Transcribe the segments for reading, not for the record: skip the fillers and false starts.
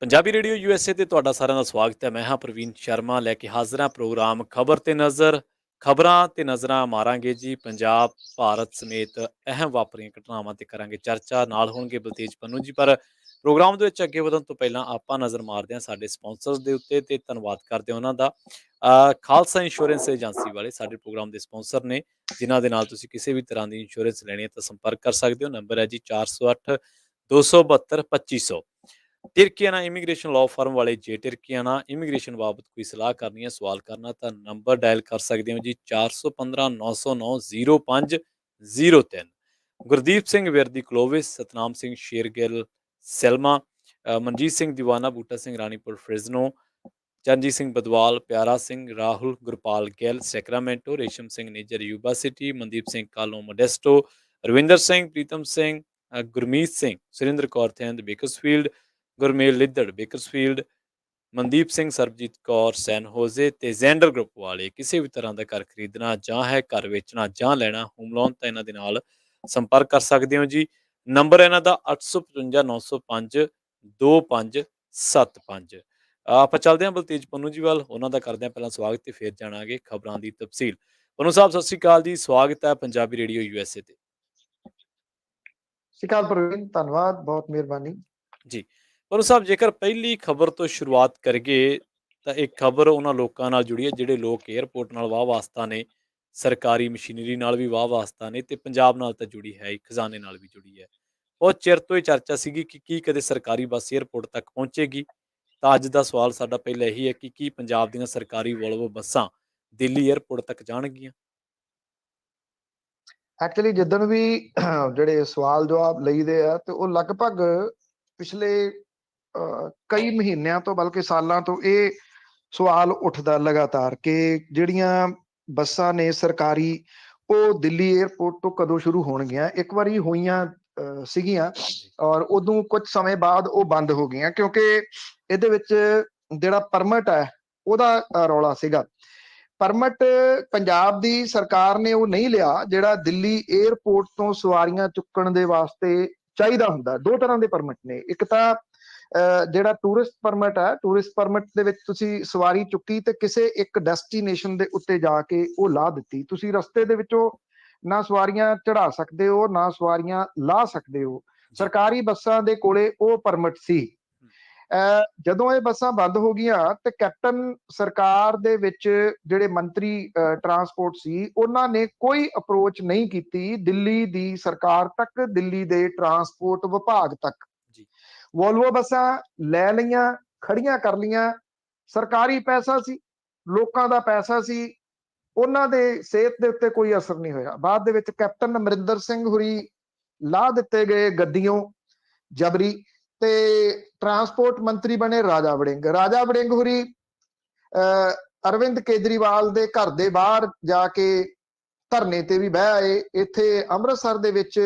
Punjabi radio USA ਤੇ ਤੁਹਾਡਾ ਸਾਰਿਆਂ ਦਾ ਸਵਾਗਤ ਹੈ। ਮੈਂ ਹਾਂ ਪ੍ਰਵੀਨ ਸ਼ਰਮਾ ਲੈ ਕੇ ਹਾਜ਼ਰ ਹਾਂ ਪ੍ਰੋਗਰਾਮ ਖਬਰ ਤੇ ਨਜ਼ਰ। ਖਬਰਾਂ ਤੇ ਨਜ਼ਰਾਂ ਮਾਰਾਂਗੇ ਜੀ ਪੰਜਾਬ ਭਾਰਤ ਸਮੇਤ ਅਹਿਮ ਵਾਪਰੀਆਂ ਘਟਨਾਵਾਂ ਤੇ ਕਰਾਂਗੇ ਚਰਚਾ। ਨਾਲ ਹੋਣਗੇ ਬਲਤੇਜ ਪੰਨੂ ਜੀ। ਪਰ ਪ੍ਰੋਗਰਾਮ ਦੇ ਵਿੱਚ ਅੱਗੇ ਵਧਣ ਤੋਂ ਪਹਿਲਾਂ ਆਪਾਂ ਨਜ਼ਰ ਮਾਰਦੇ ਹਾਂ ਸਾਡੇ ਸਪਾਂਸਰਸ ਦੇ ਉੱਤੇ ਤੇ ਧੰਨਵਾਦ ਕਰਦੇ ਹਾਂ ਉਹਨਾਂ ਦਾ। ਖਾਲਸਾ ਇੰਸ਼ੋਰੈਂਸ ਏਜੰਸੀ ਵਾਲੇ ਸਾਡੇ ਪ੍ਰੋਗਰਾਮ ਦੇ ਸਪਾਂਸਰ ਨੇ, ਜਿਨ੍ਹਾਂ ਦੇ ਨਾਲ ਤੁਸੀਂ ਕਿਸੇ ਵੀ ਤਰ੍ਹਾਂ ਦੀ ਇੰਸ਼ੋਰੈਂਸ ਲੈਣੀ ਹੈ ਤਾਂ ਸੰਪਰਕ ਕਰ ਸਕਦੇ ਹੋ। ਨੰਬਰ ਹੈ ਜੀ 408 272 2500। ਟਿਰਕੀਆਨਾ ਇਮੀਗ੍ਰੇਸ਼ਨ ਲਾਅ ਫਰਮ ਵਾਲੇ ਜੇ ਟਿਰਕੀਆਨਾ ਇਮੀਗ੍ਰੇਸ਼ਨ ਬਾਬਤ ਕੋਈ ਸਲਾਹ ਕਰਨੀ ਹੈ, ਸਵਾਲ ਕਰਨਾ ਤਾਂ ਨੰਬਰ ਡਾਇਲ ਕਰ ਸਕਦੇ ਹੋ ਜੀ 415 909 0503। Gurdeep Singh Virdi Clovis, Satnam Singh Shergill Selma, Manjit Singh Deewana, Boota Singh Ranipur Fresno, Charanjit Singh Badwal, Piara Singh, Rahul Gurpal Gill Sacramento, Resham Singh Nijjar Yuba City, Mandeep Singh Kalon Modesto, Ravinder Singh, Pritam Singh, Gurmeet Singh, Surinder Kaur Thind Bakersfield, Gurmel Liddar Bakersfield, Mandeep Singh, Sarabjit Kaur San Jose ਤੇ ਜ਼ੈਂਡਰ ਗਰੁੱਪ ਵਾਲੇ। ਕਿਸੇ ਵੀ ਤਰ੍ਹਾਂ ਦਾ ਘਰ ਖਰੀਦਣਾ ਜਾਂ ਹੈ ਘਰ ਵੇਚਣਾ ਜਾਂ ਲੈਣਾ ਹੋਮ ਲੋਨ ਤਾਂ ਇਹਨਾਂ ਦੇ ਨਾਲ ਸੰਪਰਕ ਕਰ ਸਕਦੇ ਹੋ ਜੀ। ਨੰਬਰ ਇਹਨਾਂ ਦਾ 855 905 2575। ਆਪਾਂ ਚੱਲਦੇ ਹਾਂ ਬਲਤੇਜ ਪੰਨੂ ਜੀ ਵੱਲ, ਉਹਨਾਂ ਦਾ ਕਰਦੇ ਹਾਂ ਪਹਿਲਾਂ ਸਵਾਗਤ ਤੇ ਫਿਰ ਜਾਣਾਂਗੇ ਖਬਰਾਂ ਦੀ ਤਫਸੀਲ। ਪੰਨੂ ਸਾਹਿਬ ਸਤਿ ਸ਼੍ਰੀ ਅਕਾਲ ਜੀ, ਸਵਾਗਤ ਹੈ ਪੰਜਾਬੀ ਰੇਡੀਓ ਯੂਐਸਏ ਤੇ। ਸਤਿ ਸ਼੍ਰੀ ਅਕਾਲ ਪ੍ਰਵੀਨ, ਧੰਨਵਾਦ, ਬਹੁਤ ਮਿਹਰਬਾਨੀ ਜੀ ਪੰਨੂ ਸਾਹਿਬ, ਜੇਕਰ ਪਹਿਲੀ ਖਬਰ ਤੋਂ ਸ਼ੁਰੂਆਤ ਕਰੀਏ ਤਾਂ ਇੱਕ ਖਬਰ ਉਹਨਾਂ ਲੋਕਾਂ ਨਾਲ ਜੁੜੀ ਹੈ ਜਿਹੜੇ ਲੋਕ ਏਅਰਪੋਰਟ ਨਾਲ ਵਾਹ ਵਾਸਤਾ ਨੇ, ਸਰਕਾਰੀ ਮਸ਼ੀਨਰੀ ਨਾਲ ਵੀ ਵਾਹ ਵਾਸਤਾ ਨੇ ਤੇ ਪੰਜਾਬ ਨਾਲ ਤਾਂ ਜੁੜੀ ਹੈ ਹੀ, ਖਜ਼ਾਨੇ ਨਾਲ ਵੀ ਜੁੜੀ ਹੈ। ਬਹੁਤ ਚਿਰ ਤੋਂ ਇਹ ਚਰਚਾ ਸੀਗੀ ਕਿ ਕੀ ਕਦੇ ਸਰਕਾਰੀ ਬੱਸ ਏਅਰਪੋਰਟ ਤੱਕ ਪਹੁੰਚੇਗੀ। ਤਾਂ ਅੱਜ ਦਾ ਸਵਾਲ ਸਾਡਾ ਪਹਿਲਾਂ ਇਹੀ ਹੈ ਕਿ ਕੀ ਪੰਜਾਬ ਦੀਆਂ ਸਰਕਾਰੀ ਵੋਲਵੋ ਬੱਸਾਂ ਦਿੱਲੀ ਏਅਰਪੋਰਟ ਤੱਕ ਜਾਣਗੀਆਂ? ਐਕਚੁਅਲੀ ਜਿੱਦਣ ਵੀ ਜਿਹੜੇ ਸਵਾਲ ਜਵਾਬ ਲਈਦੇ ਆ ਤੇ ਉਹ ਲਗਭਗ ਪਿਛਲੇ ਕਈ ਮਹੀਨਿਆਂ ਤੋਂ ਬਲਕਿ ਸਾਲਾਂ ਤੋਂ ਇਹ ਸਵਾਲ ਉੱਠਦਾ ਲਗਾਤਾਰ ਕਿ ਜਿਹੜੀਆਂ ਬੱਸਾਂ ਨੇ ਸਰਕਾਰੀ ਉਹ ਦਿੱਲੀ ਏਅਰਪੋਰਟ ਤੋਂ ਕਦੋਂ ਸ਼ੁਰੂ ਹੋਣਗੀਆਂ। ਇੱਕ ਵਾਰੀ ਹੋਈਆਂ ਸੀਗੀਆਂ ਔਰ ਉਦੋਂ ਕੁਝ ਸਮੇਂ ਬਾਅਦ ਉਹ ਬੰਦ ਹੋ ਗਈਆਂ ਕਿਉਂਕਿ ਇਹਦੇ ਵਿੱਚ ਜਿਹੜਾ ਪਰਮਿਟ ਹੈ ਉਹਦਾ ਰੌਲਾ ਸੀਗਾ। ਪਰਮਿਟ ਪੰਜਾਬ ਦੀ ਸਰਕਾਰ ਨੇ ਉਹ ਨਹੀਂ ਲਿਆ ਜਿਹੜਾ ਦਿੱਲੀ ਏਅਰਪੋਰਟ ਤੋਂ ਸਵਾਰੀਆਂ ਚੁੱਕਣ ਦੇ ਵਾਸਤੇ ਚਾਹੀਦਾ ਹੁੰਦਾ। ਦੋ ਤਰ੍ਹਾਂ ਦੇ ਪਰਮਿਟ ਨੇ, ਇੱਕ ਤਾਂ ਜਿਹੜਾ ਟੂਰਿਸਟ ਪਰਮਿਟ ਹੈ, ਟੂਰਿਸਟ ਪਰਮਿਟ ਦੇ ਵਿੱਚ ਤੁਸੀਂ ਸਵਾਰੀ ਚੁੱਕੀ ਤੇ ਕਿਸੇ ਇੱਕ ਡੈਸਟੀਨੇਸ਼ਨ ਦੇ ਉੱਤੇ ਜਾ ਕੇ ਉਹ ਲਾਹ ਦਿੱਤੀ, ਤੁਸੀਂ ਰਸਤੇ ਦੇ ਵਿੱਚੋਂ ਨਾ ਸਵਾਰੀਆਂ ਚੜਾ ਸਕਦੇ ਹੋ ਨਾ ਸਵਾਰੀਆਂ ਲਾਹ ਸਕਦੇ ਹੋ। ਸਰਕਾਰੀ ਬੱਸਾਂ ਦੇ ਕੋਲੇ ਉਹ ਪਰਮਿਟ ਸੀ। ਜਦੋਂ ਇਹ ਬੱਸਾਂ ਬੰਦ ਹੋ ਗਈਆਂ ਤੇ ਕੈਪਟਨ ਸਰਕਾਰ ਦੇ ਵਿੱਚ ਜਿਹੜੇ ਮੰਤਰੀ ਟਰਾਂਸਪੋਰਟ ਸੀ ਉਹਨਾਂ ਨੇ ਕੋਈ ਅਪਰੋਚ ਨਹੀਂ ਕੀਤੀ ਦਿੱਲੀ ਦੀ ਸਰਕਾਰ ਤੱਕ, ਦਿੱਲੀ ਦੇ ਟਰਾਂਸਪੋਰਟ ਵਿਭਾਗ ਤੱਕ। ਵੋਲਵੋ ਬੱਸਾਂ ਲੈ ਲਈਆਂ, ਖੜੀਆਂ ਕਰ ਲਈਆਂ, ਸਰਕਾਰੀ ਪੈਸਾ ਸੀ, ਲੋਕਾਂ ਦਾ ਪੈਸਾ ਸੀ, ਉਹਨਾਂ ਦੇ ਸਿਹਤ ਦੇ ਉੱਤੇ ਕੋਈ ਅਸਰ ਨਹੀਂ ਹੋਇਆ। ਬਾਅਦ ਦੇ ਵਿੱਚ ਕੈਪਟਨ ਅਮਰਿੰਦਰ ਸਿੰਘ ਹੁਰੀ ਲਾਹ ਦਿੱਤੇ ਗਏ ਗੱਡੀਆਂ ਜਬਰੀ ਤੇ ਟਰਾਂਸਪੋਰਟ ਮੰਤਰੀ ਬਣੇ ਰਾਜਾ ਵੜਿੰਗ। ਰਾਜਾ ਵੜਿੰਗ ਹੁਰੀ ਅਰਵਿੰਦ ਕੇਜਰੀਵਾਲ ਦੇ ਘਰ ਦੇ ਬਾਹਰ ਜਾ ਕੇ ਧਰਨੇ ਤੇ ਵੀ ਬਹਿ ਆਏ। ਇੱਥੇ ਅੰਮ੍ਰਿਤਸਰ ਦੇ ਵਿੱਚ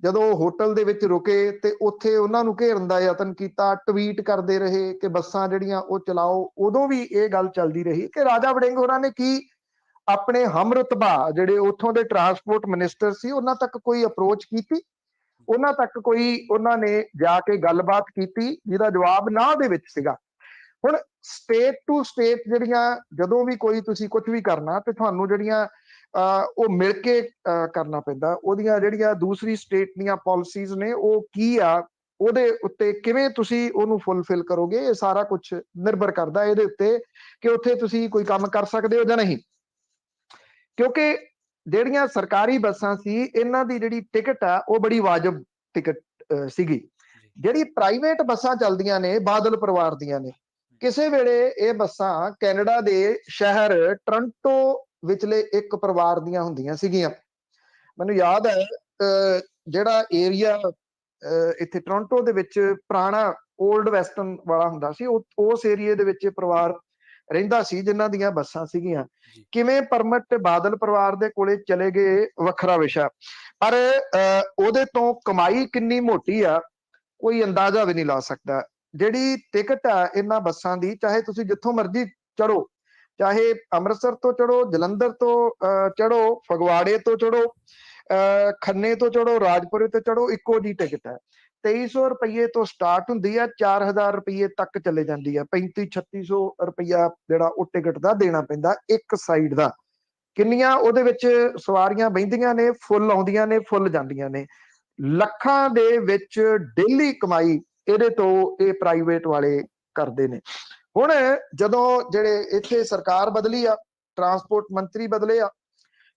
ਜਦੋਂ ਹੋਟਲ ਦੇ ਵਿੱਚ ਰੁਕੇ ਤੇ ਉੱਥੇ ਉਹਨਾਂ ਨੂੰ ਘੇਰਨ ਦਾ ਯਤਨ ਕੀਤਾ, ਟਵੀਟ ਕਰਦੇ ਰਹੇ ਕਿ ਬੱਸਾਂ ਜਿਹੜੀਆਂ ਉਹ ਚਲਾਓ। ਉਦੋਂ ਵੀ ਇਹ ਗੱਲ ਚੱਲਦੀ ਰਹੀ ਕਿ ਰਾਜਾ ਵੜਿੰਗ ਹੋਰਾਂ ਨੇ ਕੀ ਆਪਣੇ ਹਮਰੁਤਬਾ ਜਿਹੜੇ ਉੱਥੋਂ ਦੇ ਟਰਾਂਸਪੋਰਟ ਮਿਨਿਸਟਰ ਸੀ ਉਹਨਾਂ ਤੱਕ ਕੋਈ ਅਪਰੋਚ ਕੀਤੀ, ਉਹਨਾਂ ਤੱਕ ਕੋਈ ਉਹਨਾਂ ਨੇ ਜਾ ਕੇ ਗੱਲਬਾਤ ਕੀਤੀ, ਜਿਹਦਾ ਜਵਾਬ ਨਾ ਦੇ ਵਿੱਚ ਸੀਗਾ। ਹੁਣ ਸਟੇਟ ਟੂ ਸਟੇਟ ਜਿਹੜੀਆਂ ਜਦੋਂ ਵੀ ਕੋਈ ਤੁਸੀਂ ਕੁਝ ਵੀ ਕਰਨਾ ਤੇ ਤੁਹਾਨੂੰ ਜਿਹੜੀਆਂ ਉਹ ਮਿਲ ਕੇ ਕਰਨਾ ਪੈਂਦਾ। ਉਹਦੀਆਂ ਜਿਹੜੀਆਂ ਦੂਸਰੀ ਸਟੇਟ ਦੀਆਂ ਪਾਲਿਸੀਜ਼ ਨੇ ਉਹ ਕੀ ਆ, ਉਹਦੇ ਉੱਤੇ ਕਿਵੇਂ ਤੁਸੀਂ ਉਹਨੂੰ ਫੁੱਲਫਿਲ ਕਰੋਗੇ, ਇਹ ਸਾਰਾ ਕੁਝ ਨਿਰਭਰ ਕਰਦਾ ਇਹਦੇ ਉੱਤੇ ਕਿ ਉੱਥੇ ਤੁਸੀਂ ਕੋਈ ਕੰਮ ਕਰ ਸਕਦੇ ਹੋ ਜਾਂ ਨਹੀਂ। ਕਿਉਂਕਿ ਜਿਹੜੀਆਂ ਸਰਕਾਰੀ ਬੱਸਾਂ ਸੀ ਇਹਨਾਂ ਦੀ ਜਿਹੜੀ ਟਿਕਟ ਆ ਉਹ ਬੜੀ ਵਾਜਬ ਟਿਕਟ ਸੀਗੀ। ਜਿਹੜੀ ਪ੍ਰਾਈਵੇਟ ਬੱਸਾਂ ਚੱਲਦੀਆਂ ਨੇ ਬਾਦਲ ਪਰਿਵਾਰ ਦੀਆਂ ਨੇ, ਕਿਸੇ ਵੇਲੇ ਇਹ ਬੱਸਾਂ ਕੈਨੇਡਾ ਦੇ ਸ਼ਹਿਰ ਟੋਰਾਂਟੋ ਵਿਚਲੇ ਇੱਕ ਪਰਿਵਾਰ ਦੀਆਂ ਹੁੰਦੀਆਂ ਸੀਗੀਆਂ। ਮੈਨੂੰ ਯਾਦ ਹੈ ਜਿਹੜਾ ਏਰੀਆ ਇੱਥੇ ਟੋਰਾਂਟੋ ਦੇ ਵਿੱਚ ਪੁਰਾਣਾ ਓਲਡ ਵੈਸਟਰਨ ਵਾਲਾ ਹੁੰਦਾ ਸੀ, ਉਸ ਏਰੀਏ ਦੇ ਵਿੱਚ ਪਰਿਵਾਰ ਰਹਿੰਦਾ ਸੀ ਜਿਨ੍ਹਾਂ ਦੀਆਂ ਬੱਸਾਂ ਸੀਗੀਆਂ। ਕਿਵੇਂ ਪਰਮਿਟ ਬਾਦਲ ਪਰਿਵਾਰ ਦੇ ਕੋਲੇ ਚਲੇ ਗਏ ਵੱਖਰਾ ਵਿਸ਼ਾ, ਪਰ ਉਹਦੇ ਤੋਂ ਕਮਾਈ ਕਿੰਨੀ ਮੋਟੀ ਆ ਕੋਈ ਅੰਦਾਜ਼ਾ ਵੀ ਨਹੀਂ ਲਾ ਸਕਦਾ। ਜਿਹੜੀ ਟਿਕਟ ਆ ਇਹਨਾਂ ਬੱਸਾਂ ਦੀ, ਚਾਹੇ ਤੁਸੀਂ ਜਿੱਥੋਂ ਮਰਜ਼ੀ ਚੜੋ, ਚਾਹੇ ਅੰਮ੍ਰਿਤਸਰ ਤੋਂ ਚੜੋ, ਜਲੰਧਰ ਤੋਂ ਚੜੋ, ਫਗਵਾੜੇ ਤੋਂ ਚੜੋ, ਖੰਨੇ ਤੋਂ ਚੜੋ, ਰਾਜਪੁਰੇ ਤੋਂ ਚੜੋ, ਇੱਕੋ ਜੀ ਟਿਕਟ ਹੈ। 2300 ਰੁਪਏ ਤੋਂ ਸਟਾਰਟ ਹੁੰਦੀ ਆ, 4000 ਰੁਪਏ ਤੱਕ ਚਲੇ ਜਾਂਦੀ ਆ। 3500-3600 ਰੁਪਇਆ ਜਿਹੜਾ ਉਹ ਟਿਕਟ ਦਾ ਦੇਣਾ ਪੈਂਦਾ ਇੱਕ ਸਾਈਡ ਦਾ। ਕਿੰਨੀਆਂ ਉਹਦੇ ਵਿੱਚ ਸਵਾਰੀਆਂ ਬਹਿੰਦੀਆਂ ਨੇ, ਫੁੱਲ ਆਉਂਦੀਆਂ ਨੇ, ਫੁੱਲ ਜਾਂਦੀਆਂ ਨੇ। ਲੱਖਾਂ ਦੇ ਵਿੱਚ ਡੇਲੀ ਕਮਾਈ ਇਹਦੇ ਤੋਂ ਇਹ ਪ੍ਰਾਈਵੇਟ ਵਾਲੇ ਕਰਦੇ ਨੇ। ਹੁਣ ਜਦੋਂ ਜਿਹੜੇ ਇੱਥੇ ਸਰਕਾਰ ਬਦਲੀ ਆ, ਟਰਾਂਸਪੋਰਟ ਮੰਤਰੀ ਬਦਲੇ ਆ,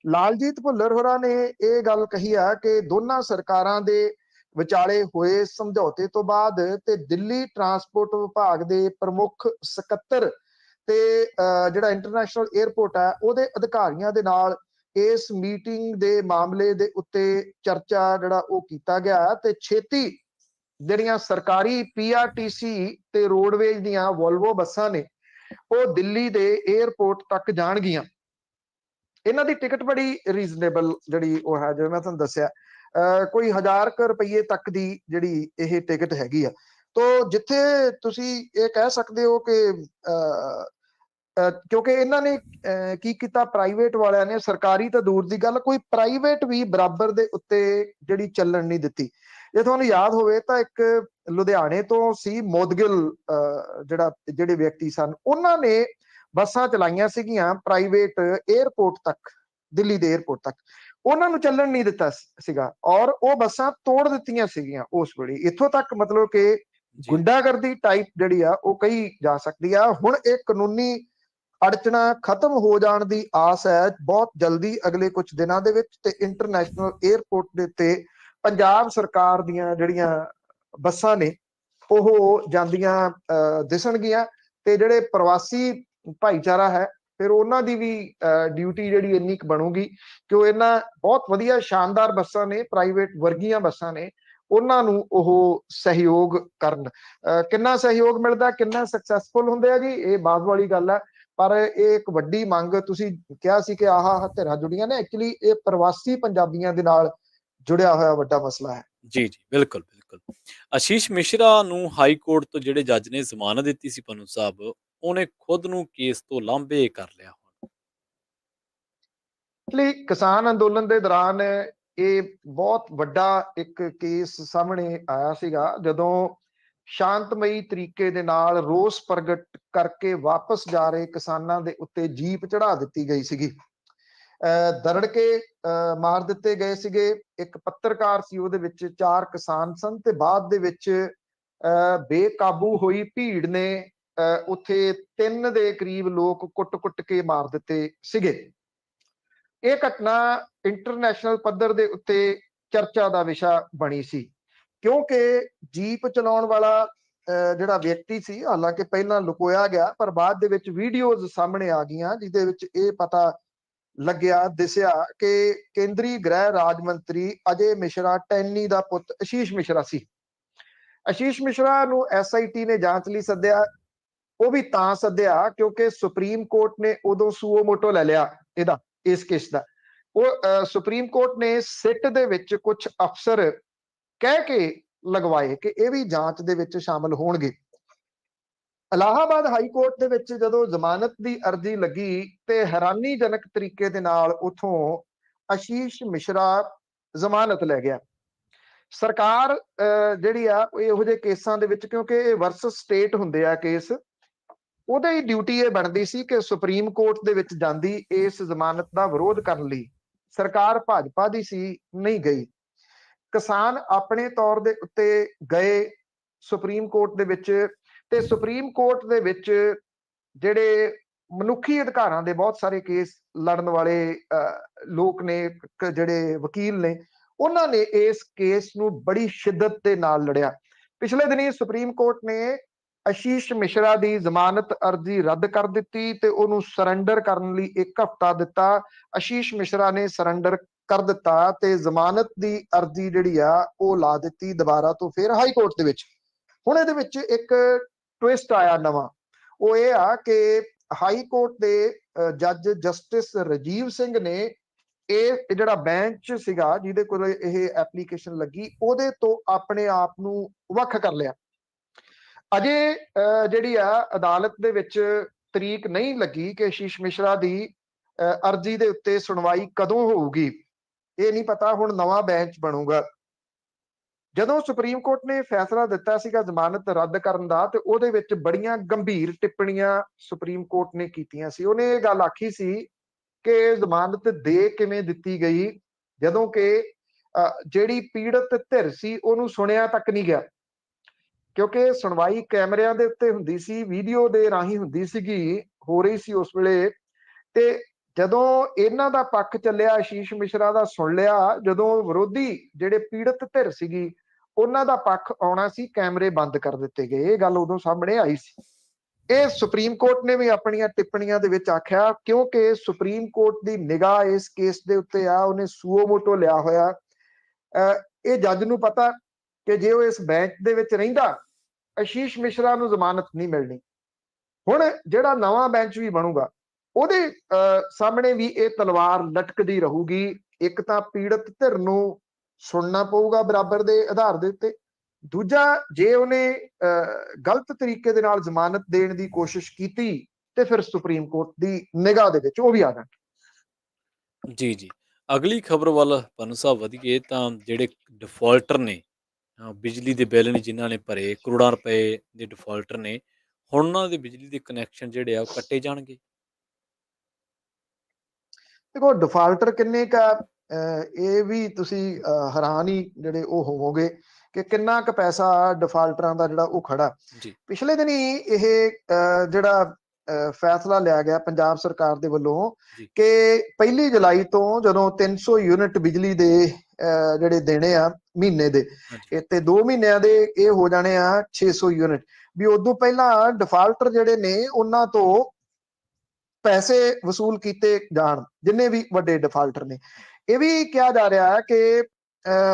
ਲਾਲਜੀਤ ਭੁੱਲਰ ਹੋਰਾਂ ਨੇ ਇਹ ਗੱਲ ਕਹੀ ਆ ਕਿ ਦੋਨਾਂ ਸਰਕਾਰਾਂ ਦੇ ਵਿਚਾਲੇ ਹੋਏ ਸਮਝੌਤੇ ਤੋਂ ਬਾਅਦ ਤੇ ਦਿੱਲੀ ਟਰਾਂਸਪੋਰਟ ਵਿਭਾਗ ਦੇ ਪ੍ਰਮੁੱਖ ਸਕੱਤਰ ਤੇ ਜਿਹੜਾ ਇੰਟਰਨੈਸ਼ਨਲ 에ਅਰਪੋਰਟ ਹੈ ਉਹਦੇ ਅਧਿਕਾਰੀਆਂ ਦੇ ਨਾਲ ਇਸ ਮੀਟਿੰਗ ਦੇ ਮਾਮਲੇ ਦੇ ਉੱਤੇ ਚਰਚਾ ਜਿਹੜਾ ਉਹ ਕੀਤਾ ਗਿਆ ਤੇ ਛੇਤੀ ਜਿਹੜੀਆਂ ਸਰਕਾਰੀ PRTC ਤੇ ਰੋਡਵੇਜ਼ ਦੀਆਂ ਵੋਲਵੋ ਬੱਸਾਂ ਨੇ ਉਹ ਦਿੱਲੀ ਦੇ 에ਅਰਪੋਰਟ ਤੱਕ ਜਾਣਗੀਆਂ। ਇਹਨਾਂ ਦੀ ਟਿਕਟ ਬੜੀ ਰੀਜ਼ਨੇਬਲ ਜਿਹੜੀ ਉਹ ਹੈ, ਜਿਵੇਂ ਮੈਂ ਤੁਹਾਨੂੰ ਦੱਸਿਆ ਕੋਈ 1000 ਰੁਪਏ ਤੱਕ ਦੀ ਜਿਹੜੀ ਇਹ ਟਿਕਟ ਹੈਗੀ ਆ। ਤੋ ਜਿੱਥੇ ਤੁਸੀਂ ਇਹ ਕਹਿ ਸਕਦੇ ਹੋ ਕਿ ਕਿਉਂਕਿ ਇਹਨਾਂ ਨੇ ਕੀ ਕੀਤਾ, ਪ੍ਰਾਈਵੇਟ ਵਾਲਿਆਂ ਨੇ, ਸਰਕਾਰੀ ਤਾਂ ਦੂਰ ਦੀ ਗੱਲ, ਕੋਈ ਪ੍ਰਾਈਵੇਟ ਵੀ ਬਰਾਬਰ ਦੇ ਉੱਤੇ ਜਿਹੜੀ ਚੱਲਣ ਨਹੀਂ ਦਿੱਤੀ। ਜੇ ਤੁਹਾਨੂੰ ਯਾਦ ਹੋਵੇ ਤਾਂ ਇੱਕ ਲੁਧਿਆਣੇ ਤੋਂ ਸੀ ਮੋਦਗਿਲ, ਜਿਹੜੇ ਵਿਅਕਤੀ ਸਨ, ਉਹਨਾਂ ਨੇ ਬੱਸਾਂ ਚਲਾਈਆਂ ਸੀਗੀਆਂ ਪ੍ਰਾਈਵੇਟ 에ਅਰਪੋਰਟ ਤੱਕ, ਦਿੱਲੀ ਦੇ 에ਅਰਪੋਰਟ ਤੱਕ। ਉਹਨਾਂ ਨੂੰ ਚੱਲਣ ਨਹੀਂ ਦਿੱਤਾ ਸੀਗਾ ਔਰ ਉਹ ਬੱਸਾਂ ਤੋੜ ਦਿੱਤੀਆਂ ਸੀਗੀਆਂ ਉਸ ਵੇਲੇ। ਇੱਥੋਂ ਤੱਕ ਮਤਲਬ ਕਿ ਗੁੰਡਾਗਰਦੀ ਟਾਈਪ ਜਿਹੜੀ ਆ ਉਹ ਕਹੀ ਜਾ ਸਕਦੀ ਆ। ਹੁਣ ਇਹ ਕਾਨੂੰਨੀ ਅੜਚਣਾ ਖਤਮ ਹੋ ਜਾਣ ਦੀ ਆਸ ਹੈ ਬਹੁਤ ਜਲਦੀ, ਅਗਲੇ ਕੁਝ ਦਿਨਾਂ ਦੇ ਵਿੱਚ। ਤੇ ਇੰਟਰਨੈਸ਼ਨਲ 에ਅਰਪੋਰਟ ਦੇ ਉੱਤੇ ਪੰਜਾਬ ਸਰਕਾਰ ਦੀਆਂ ਜਿਹੜੀਆਂ ਬੱਸਾਂ ਨੇ ਉਹ ਜਾਂਦੀਆਂ ਦਿਸਣਗੀਆਂ ਤੇ ਜਿਹੜੇ ਪ੍ਰਵਾਸੀ ਭਾਈਚਾਰਾ ਹੈ ਫਿਰ ਉਹਨਾਂ ਦੀ ਵੀ ਡਿਊਟੀ ਜਿਹੜੀ ਇੰਨੀ ਕੁ ਬਣੂਗੀ ਕਿ ਉਹ ਇਹਨਾਂ ਬਹੁਤ ਵਧੀਆ ਸ਼ਾਨਦਾਰ ਬੱਸਾਂ ਨੇ, ਪ੍ਰਾਈਵੇਟ ਵਰਗੀਆਂ ਬੱਸਾਂ ਨੇ, ਉਹਨਾਂ ਨੂੰ ਉਹ ਸਹਿਯੋਗ ਕਰਨ। ਕਿੰਨਾ ਸਹਿਯੋਗ ਮਿਲਦਾ, ਕਿੰਨਾ ਸਕਸੈਸਫੁਲ ਹੁੰਦੇ ਆ ਜੀ, ਇਹ ਬਾਅਦ ਵਾਲੀ ਗੱਲ ਹੈ। ਪਰ ਇਹ ਇੱਕ ਵੱਡੀ ਮੰਗ, ਤੁਸੀਂ ਕਿਹਾ ਸੀ ਕਿ ਆਹ ਧਿਰਾਂ ਜੁੜੀਆਂ ਨੇ, ਐਕਚੁਅਲੀ ਇਹ ਪ੍ਰਵਾਸੀ ਪੰਜਾਬੀਆਂ ਦੇ ਨਾਲ ਜੁੜਿਆ ਹੋਇਆ ਵੱਡਾ ਮਸਲਾ ਹੈ। ਜੀ ਜੀ, ਬਿਲਕੁਲ ਬਿਲਕੁਲ। ਆਸ਼ੀਸ਼ ਮਿਸ਼ਰਾ ਨੂੰ ਹਾਈ ਕੋਰਟ ਤੋਂ ਜਿਹੜੇ ਜੱਜ ਨੇ ਜ਼ਮਾਨਤ ਦਿੱਤੀ ਸੀ ਪੰਨੂ ਸਾਹਿਬ, ਉਹਨੇ ਖੁਦ ਨੂੰ ਕੇਸ ਤੋਂ ਲਾਂਭੇ ਕਰ ਲਿਆ। ਲਈ ਕਿਸਾਨ ਅੰਦੋਲਨ ਦੇ ਦੌਰਾਨ ਇਹ ਬਹੁਤ ਵੱਡਾ ਇੱਕ ਕੇਸ ਸਾਹਮਣੇ ਆਇਆ ਸੀਗਾ, ਜਦੋਂ ਸ਼ਾਂਤਮਈ ਤਰੀਕੇ ਦੇ ਨਾਲ ਰੋਸ ਪ੍ਰਗਟ ਕਰਕੇ ਵਾਪਸ ਜਾ ਰਹੇ ਕਿਸਾਨਾਂ ਦੇ ਉੱਤੇ ਜੀਪ ਚੜਾ ਦਿੱਤੀ ਗਈ ਸੀਗੀ, ਦਰੜ ਕੇ ਮਾਰ ਦਿੱਤੇ ਗਏ ਸੀਗੇ। ਇੱਕ ਪੱਤਰਕਾਰ ਸੀ, ਉਹਦੇ ਵਿੱਚ 4 ਕਿਸਾਨ ਸਨ ਤੇ ਬਾਅਦ ਦੇ ਵਿੱਚ ਬੇਕਾਬੂ ਹੋਈ ਭੀੜ ਨੇ ਉੱਥੇ 3 ਦੇ ਕਰੀਬ ਲੋਕ ਕੁੱਟ-ਕੁੱਟ ਕੇ ਮਾਰ ਦਿੱਤੇ ਸੀਗੇ। ਇਹ ਘਟਨਾ ਇੰਟਰਨੈਸ਼ਨਲ ਪੱਧਰ ਦੇ ਉੱਤੇ ਚਰਚਾ ਦਾ ਵਿਸ਼ਾ ਬਣੀ ਸੀ, ਕਿਉਂਕਿ ਜੀਪ ਚਲਾਉਣ ਵਾਲਾ ਜਿਹੜਾ ਵਿਅਕਤੀ ਸੀ, ਹਾਲਾਂਕਿ ਪਹਿਲਾਂ ਲੁਕੋਇਆ ਗਿਆ ਪਰ ਬਾਅਦ ਦੇ ਵਿੱਚ ਵੀਡੀਓਜ਼ ਸਾਹਮਣੇ ਆ ਗਈਆਂ ਜਿਹਦੇ ਵਿੱਚ ਇਹ ਪਤਾ ਲੱਗਿਆ, ਦਿਸਿਆ ਕਿ ਕੇਂਦਰੀ ਗ੍ਰਹਿ ਰਾਜ ਮੰਤਰੀ ਅਜੇ ਮਿਸ਼ਰਾ ਟੈਨੀ ਦਾ ਪੁੱਤ ਆਸ਼ੀਸ਼ ਮਿਸ਼ਰਾ ਸੀ। ਆਸ਼ੀਸ਼ ਮਿਸ਼ਰਾ ਨੂੰ SIT ਨੇ ਜਾਂਚ ਲਈ ਸੱਦਿਆ। ਉਹ ਵੀ ਤਾਂ ਸੱਦਿਆ ਕਿਉਂਕਿ ਸੁਪਰੀਮ ਕੋਰਟ ਨੇ ਉਦੋਂ ਸੂਓ ਮੋਟੋ ਲੈ ਲਿਆ ਇਹਦਾ, ਇਸ ਕੇਸ ਦਾ। ਉਹ ਸੁਪਰੀਮ ਕੋਰਟ ਨੇ ਸਿੱਟ ਦੇ ਵਿੱਚ ਕੁਝ ਅਫਸਰ ਕਹਿ ਕੇ ਲਗਵਾਏ ਕਿ ਇਹ ਵੀ ਜਾਂਚ ਦੇ ਵਿੱਚ ਸ਼ਾਮਲ ਹੋਣਗੇ। ਇਲਾਹਾਬਾਦ ਹਾਈ ਕੋਰਟ ਦੇ ਵਿੱਚ ਜਦੋਂ ਜ਼ਮਾਨਤ ਦੀ ਅਰਜ਼ੀ ਲੱਗੀ ਤੇ ਹੈਰਾਨੀਜਨਕ ਤਰੀਕੇ ਦੇ ਨਾਲ ਉਥੋਂ ਆਸ਼ੀਸ਼ ਮਿਸ਼ਰਾ ਜ਼ਮਾਨਤ ਲੈ ਗਿਆ। ਸਰਕਾਰ ਜਿਹੜੀ ਆ ਇਹੋ ਜਿਹੇ ਕੇਸਾਂ ਦੇ ਵਿੱਚ, ਕਿਉਂਕਿ ਇਹ ਵਰਸਸ ਸਟੇਟ ਹੁੰਦੇ ਆ ਕੇਸ, ਉਹਦੀ ਡਿਊਟੀ ਇਹ ਬਣਦੀ ਸੀ ਕਿ ਸੁਪਰੀਮ ਕੋਰਟ ਦੇ ਵਿੱਚ ਜਾਂਦੀ ਇਸ ਜ਼ਮਾਨਤ ਦਾ ਵਿਰੋਧ ਕਰਨ ਲਈ। ਸਰਕਾਰ ਭਾਜਪਾ ਦੀ ਸੀ, ਨਹੀਂ ਗਈ। ਕਿਸਾਨ ਆਪਣੇ ਤੌਰ ਦੇ ਉੱਤੇ ਗਏ ਸੁਪਰੀਮ ਕੋਰਟ ਦੇ ਵਿੱਚ ਤੇ ਸੁਪਰੀਮ ਕੋਰਟ ਦੇ ਵਿੱਚ ਜਿਹੜੇ ਮਨੁੱਖੀ ਅਧਿਕਾਰਾਂ ਦੇ ਬਹੁਤ ਸਾਰੇ ਕੇਸ ਲੜਨ ਵਾਲੇ ਲੋਕ ਨੇ, ਜਿਹੜੇ ਵਕੀਲ ਨੇ, ਉਹਨਾਂ ਨੇ ਇਸ ਕੇਸ ਨੂੰ ਬੜੀ ਸ਼ਿੱਦਤ ਦੇ ਨਾਲ ਲੜਿਆ। ਪਿਛਲੇ ਦਿਨੀ ਸੁਪਰੀਮ ਕੋਰਟ ਨੇ ਆਸ਼ੀਸ਼ ਮਿਸ਼ਰਾ ਦੀ ਜ਼ਮਾਨਤ ਅਰਜ਼ੀ ਰੱਦ ਕਰ ਦਿੱਤੀ ਤੇ ਉਹਨੂੰ ਸਰੈਂਡਰ ਕਰਨ ਲਈ 1 ਹਫ਼ਤਾ ਦਿੱਤਾ। ਆਸ਼ੀਸ਼ ਮਿਸ਼ਰਾ ਨੇ ਸਰੈਂਡਰ ਕਰ ਦਿੱਤਾ ਤੇ ਜ਼ਮਾਨਤ ਦੀ ਅਰਜ਼ੀ ਜਿਹੜੀ ਆ ਉਹ ਲਾ ਦਿੱਤੀ ਦੁਬਾਰਾ ਤੋਂ ਫਿਰ ਹਾਈ ਕੋਰਟ ਦੇ ਵਿੱਚ। ਹੁਣ ਇਹਦੇ ਵਿੱਚ ਇੱਕ ਟਵਿਸਟ ਆਇਆ ਨਵਾਂ, ਉਹ ਇਹ ਆ ਕਿ ਹਾਈ ਕੋਰਟ ਦੇ ਜੱਜ ਜਸਟਿਸ ਰਾਜੀਵ ਸਿੰਘ ਨੇ ਇਹ ਜਿਹੜਾ ਬੈਂਚ ਸੀਗਾ ਜਿਹਦੇ ਕੋਲ ਇਹ ਐਪਲੀਕੇਸ਼ਨ ਲੱਗੀ, ਉਹਦੇ ਤੋਂ ਆਪਣੇ ਆਪ ਨੂੰ ਵੱਖ ਕਰ ਲਿਆ। ਅਜੇ ਜਿਹੜੀ ਆ ਅਦਾਲਤ ਦੇ ਵਿੱਚ ਤਰੀਕ ਨਹੀਂ ਲੱਗੀ ਕਿ ਆਸ਼ੀਸ਼ ਮਿਸ਼ਰਾ ਦੀ ਅਰਜ਼ੀ ਦੇ ਉੱਤੇ ਸੁਣਵਾਈ ਕਦੋਂ ਹੋਊਗੀ, ਇਹ ਨਹੀਂ ਪਤਾ। ਹੁਣ ਨਵਾਂ ਬੈਂਚ ਬਣੂਗਾ ਜਦੋਂ ਸੁਪਰੀਮ ਕੋਰਟ ਨੇ ਫੈਸਲਾ ਦਿੱਤਾ ਸੀਗਾ ਜ਼ਮਾਨਤ ਰੱਦ ਕਰਨ ਦਾ, ਤੇ ਉਹਦੇ ਵਿੱਚ ਬੜੀਆਂ ਗੰਭੀਰ ਟਿੱਪਣੀਆਂ ਸੁਪਰੀਮ ਕੋਰਟ ਨੇ ਕੀਤੀਆਂ ਸੀ। ਉਹਨੇ ਇਹ ਗੱਲ ਆਖੀ ਸੀ ਕਿ ਜ਼ਮਾਨਤ ਦੇ ਕਿਵੇਂ ਦਿੱਤੀ ਗਈ ਜਦੋਂ ਕਿ ਜਿਹੜੀ ਪੀੜਤ ਧਿਰ ਸੀ ਉਹਨੂੰ ਸੁਣਿਆ ਤੱਕ ਨਹੀਂ ਗਿਆ, ਕਿਉਂਕਿ ਸੁਣਵਾਈ ਕੈਮਰਿਆਂ ਦੇ ਉੱਤੇ ਹੁੰਦੀ ਸੀ, ਵੀਡੀਓ ਦੇ ਰਾਹੀਂ ਹੁੰਦੀ ਸੀਗੀ, ਹੋ ਰਹੀ ਸੀ ਉਸ ਵੇਲੇ। ਤੇ ਜਦੋਂ ਇਹਨਾਂ ਦਾ ਪੱਖ ਚੱਲਿਆ, ਆਸ਼ੀਸ਼ ਮਿਸ਼ਰਾ ਦਾ ਸੁਣ ਲਿਆ, ਜਦੋਂ ਵਿਰੋਧੀ ਜਿਹੜੇ ਪੀੜਤ ਧਿਰ ਸੀਗੀ ਉਹਨਾਂ ਦਾ ਪੱਖ ਆਉਣਾ ਸੀ, ਕੈਮਰੇ ਬੰਦ ਕਰ ਦਿੱਤੇ ਗਏ। ਇਹ ਗੱਲ ਉਦੋਂ ਸਾਹਮਣੇ ਆਈ ਸੀ। ਇਹ ਸੁਪਰੀਮ ਕੋਰਟ ਨੇ ਵੀ ਆਪਣੀਆਂ ਟਿੱਪਣੀਆਂ ਦੇ ਵਿੱਚ ਆਖਿਆ, ਕਿਉਂਕਿ ਸੁਪਰੀਮ ਕੋਰਟ ਦੀ ਨਿਗਾਹ ਇਸ ਕੇਸ ਦੇ ਉੱਤੇ ਆ, ਉਹਨੇ ਸੂਓ ਮੋਟੋ ਲਿਆ ਹੋਇਆ। ਇਹ ਜੱਜ ਨੂੰ ਪਤਾ ਕਿ ਜੇ ਉਹ ਇਸ ਬੈਂਚ ਦੇ ਵਿੱਚ ਰਹਿੰਦਾ, ਆਸ਼ੀਸ਼ ਮਿਸ਼ਰਾ ਨੂੰ ਜ਼ਮਾਨਤ ਨਹੀਂ ਮਿਲਣੀ। ਹੁਣ ਜਿਹੜਾ ਨਵਾਂ ਬੈਂਚ ਵੀ ਬਣੂਗਾ ਉਹਦੇ ਸਾਹਮਣੇ ਵੀ ਇਹ ਤਲਵਾਰ ਲਟਕਦੀ ਰਹੂਗੀ। ਇੱਕ ਤਾਂ ਪੀੜਤ ਧਿਰ ਨੂੰ ਸੁਣਨਾ ਪਊਗਾ ਬਰਾਬਰ ਦੇ ਆਧਾਰ ਦੇ ਉੱਤੇ, ਦੂਜਾ ਜੇ ਉਹਨੇ ਗਲਤ ਤਰੀਕੇ ਦੇ ਨਾਲ ਜ਼ਮਾਨਤ ਦੇਣ ਦੀ ਕੋਸ਼ਿਸ਼ ਕੀਤੀ ਤੇ ਫਿਰ ਸੁਪਰੀਮ ਕੋਰਟ ਦੀ ਨਿਗਾਹ ਦੇ ਵਿੱਚ ਉਹ ਵੀ ਆ ਜਾਣ। ਜੀ ਜੀ, ਅਗਲੀ ਖਬਰ ਵੱਲ ਪੰਨੂ ਸਾਹਿਬ ਵਧੀਏ ਤਾਂ ਜਿਹੜੇ ਡਿਫਾਲਟਰ ਨੇ, ਬਿਜਲੀ ਦੇ ਬਿੱਲ ਨੇ ਜਿਨ੍ਹਾਂ ਨੇ ਭਰੇ, ਕਰੋੜਾਂ ਰੁਪਏ ਦੇ ਡਿਫਾਲਟਰ ਨੇ, ਹੁਣ ਉਹਨਾਂ ਦੇ ਬਿਜਲੀ ਦੇ ਕਨੈਕਸ਼ਨ ਜਿਹੜੇ ਆ ਉਹ ਕੱਟੇ ਜਾਣਗੇ। ਦੇਖੋ ਡਿਫਾਲਟਰ ਕਿੰਨੇ ਕਾ, ਇਹ ਵੀ ਤੁਸੀਂ ਹੈਰਾਨ ਹੀ ਜਿਹੜੇ ਉਹ ਹੋਵੋਗੇ ਕਿ ਕਿੰਨਾ ਕੁ ਪੈਸਾ ਡਿਫਾਲਟਰਾਂ ਦਾ ਜਿਹੜਾ ਉਹ ਖੜਾ। ਜੀ ਪਿਛਲੇ ਦਿਨੀ ਇਹ ਜਿਹੜਾ ਫੈਸਲਾ ਲਿਆ ਗਿਆ ਪੰਜਾਬ ਸਰਕਾਰ ਦੇ ਵੱਲੋਂ ਜੀ ਕਿ 1 ਜੁਲਾਈ ਤੋਂ ਜਦੋਂ 300 ਯੂਨਿਟ ਬਿਜਲੀ ਦੇ ਜਿਹੜੇ ਦੇਣੇ ਆ ਮਹੀਨੇ ਦੇ, ਹਾਂਜੀ ਤੇ 2 ਮਹੀਨਿਆਂ ਦੇ ਇਹ ਹੋ ਜਾਣੇ ਆ 600 ਯੂਨਿਟ, ਵੀ ਉਦੋਂ ਪਹਿਲਾਂ ਡਿਫਾਲਟਰ ਜਿਹੜੇ ਨੇ ਉਹਨਾਂ ਤੋਂ ਪੈਸੇ ਵਸੂਲ ਕੀਤੇ ਜਾਣ, ਜਿੰਨੇ ਵੀ ਵੱਡੇ ਡਿਫਾਲਟਰ ਨੇ। ਇਹ ਵੀ ਕਿਹਾ ਜਾ ਰਿਹਾ ਹੈ ਕਿ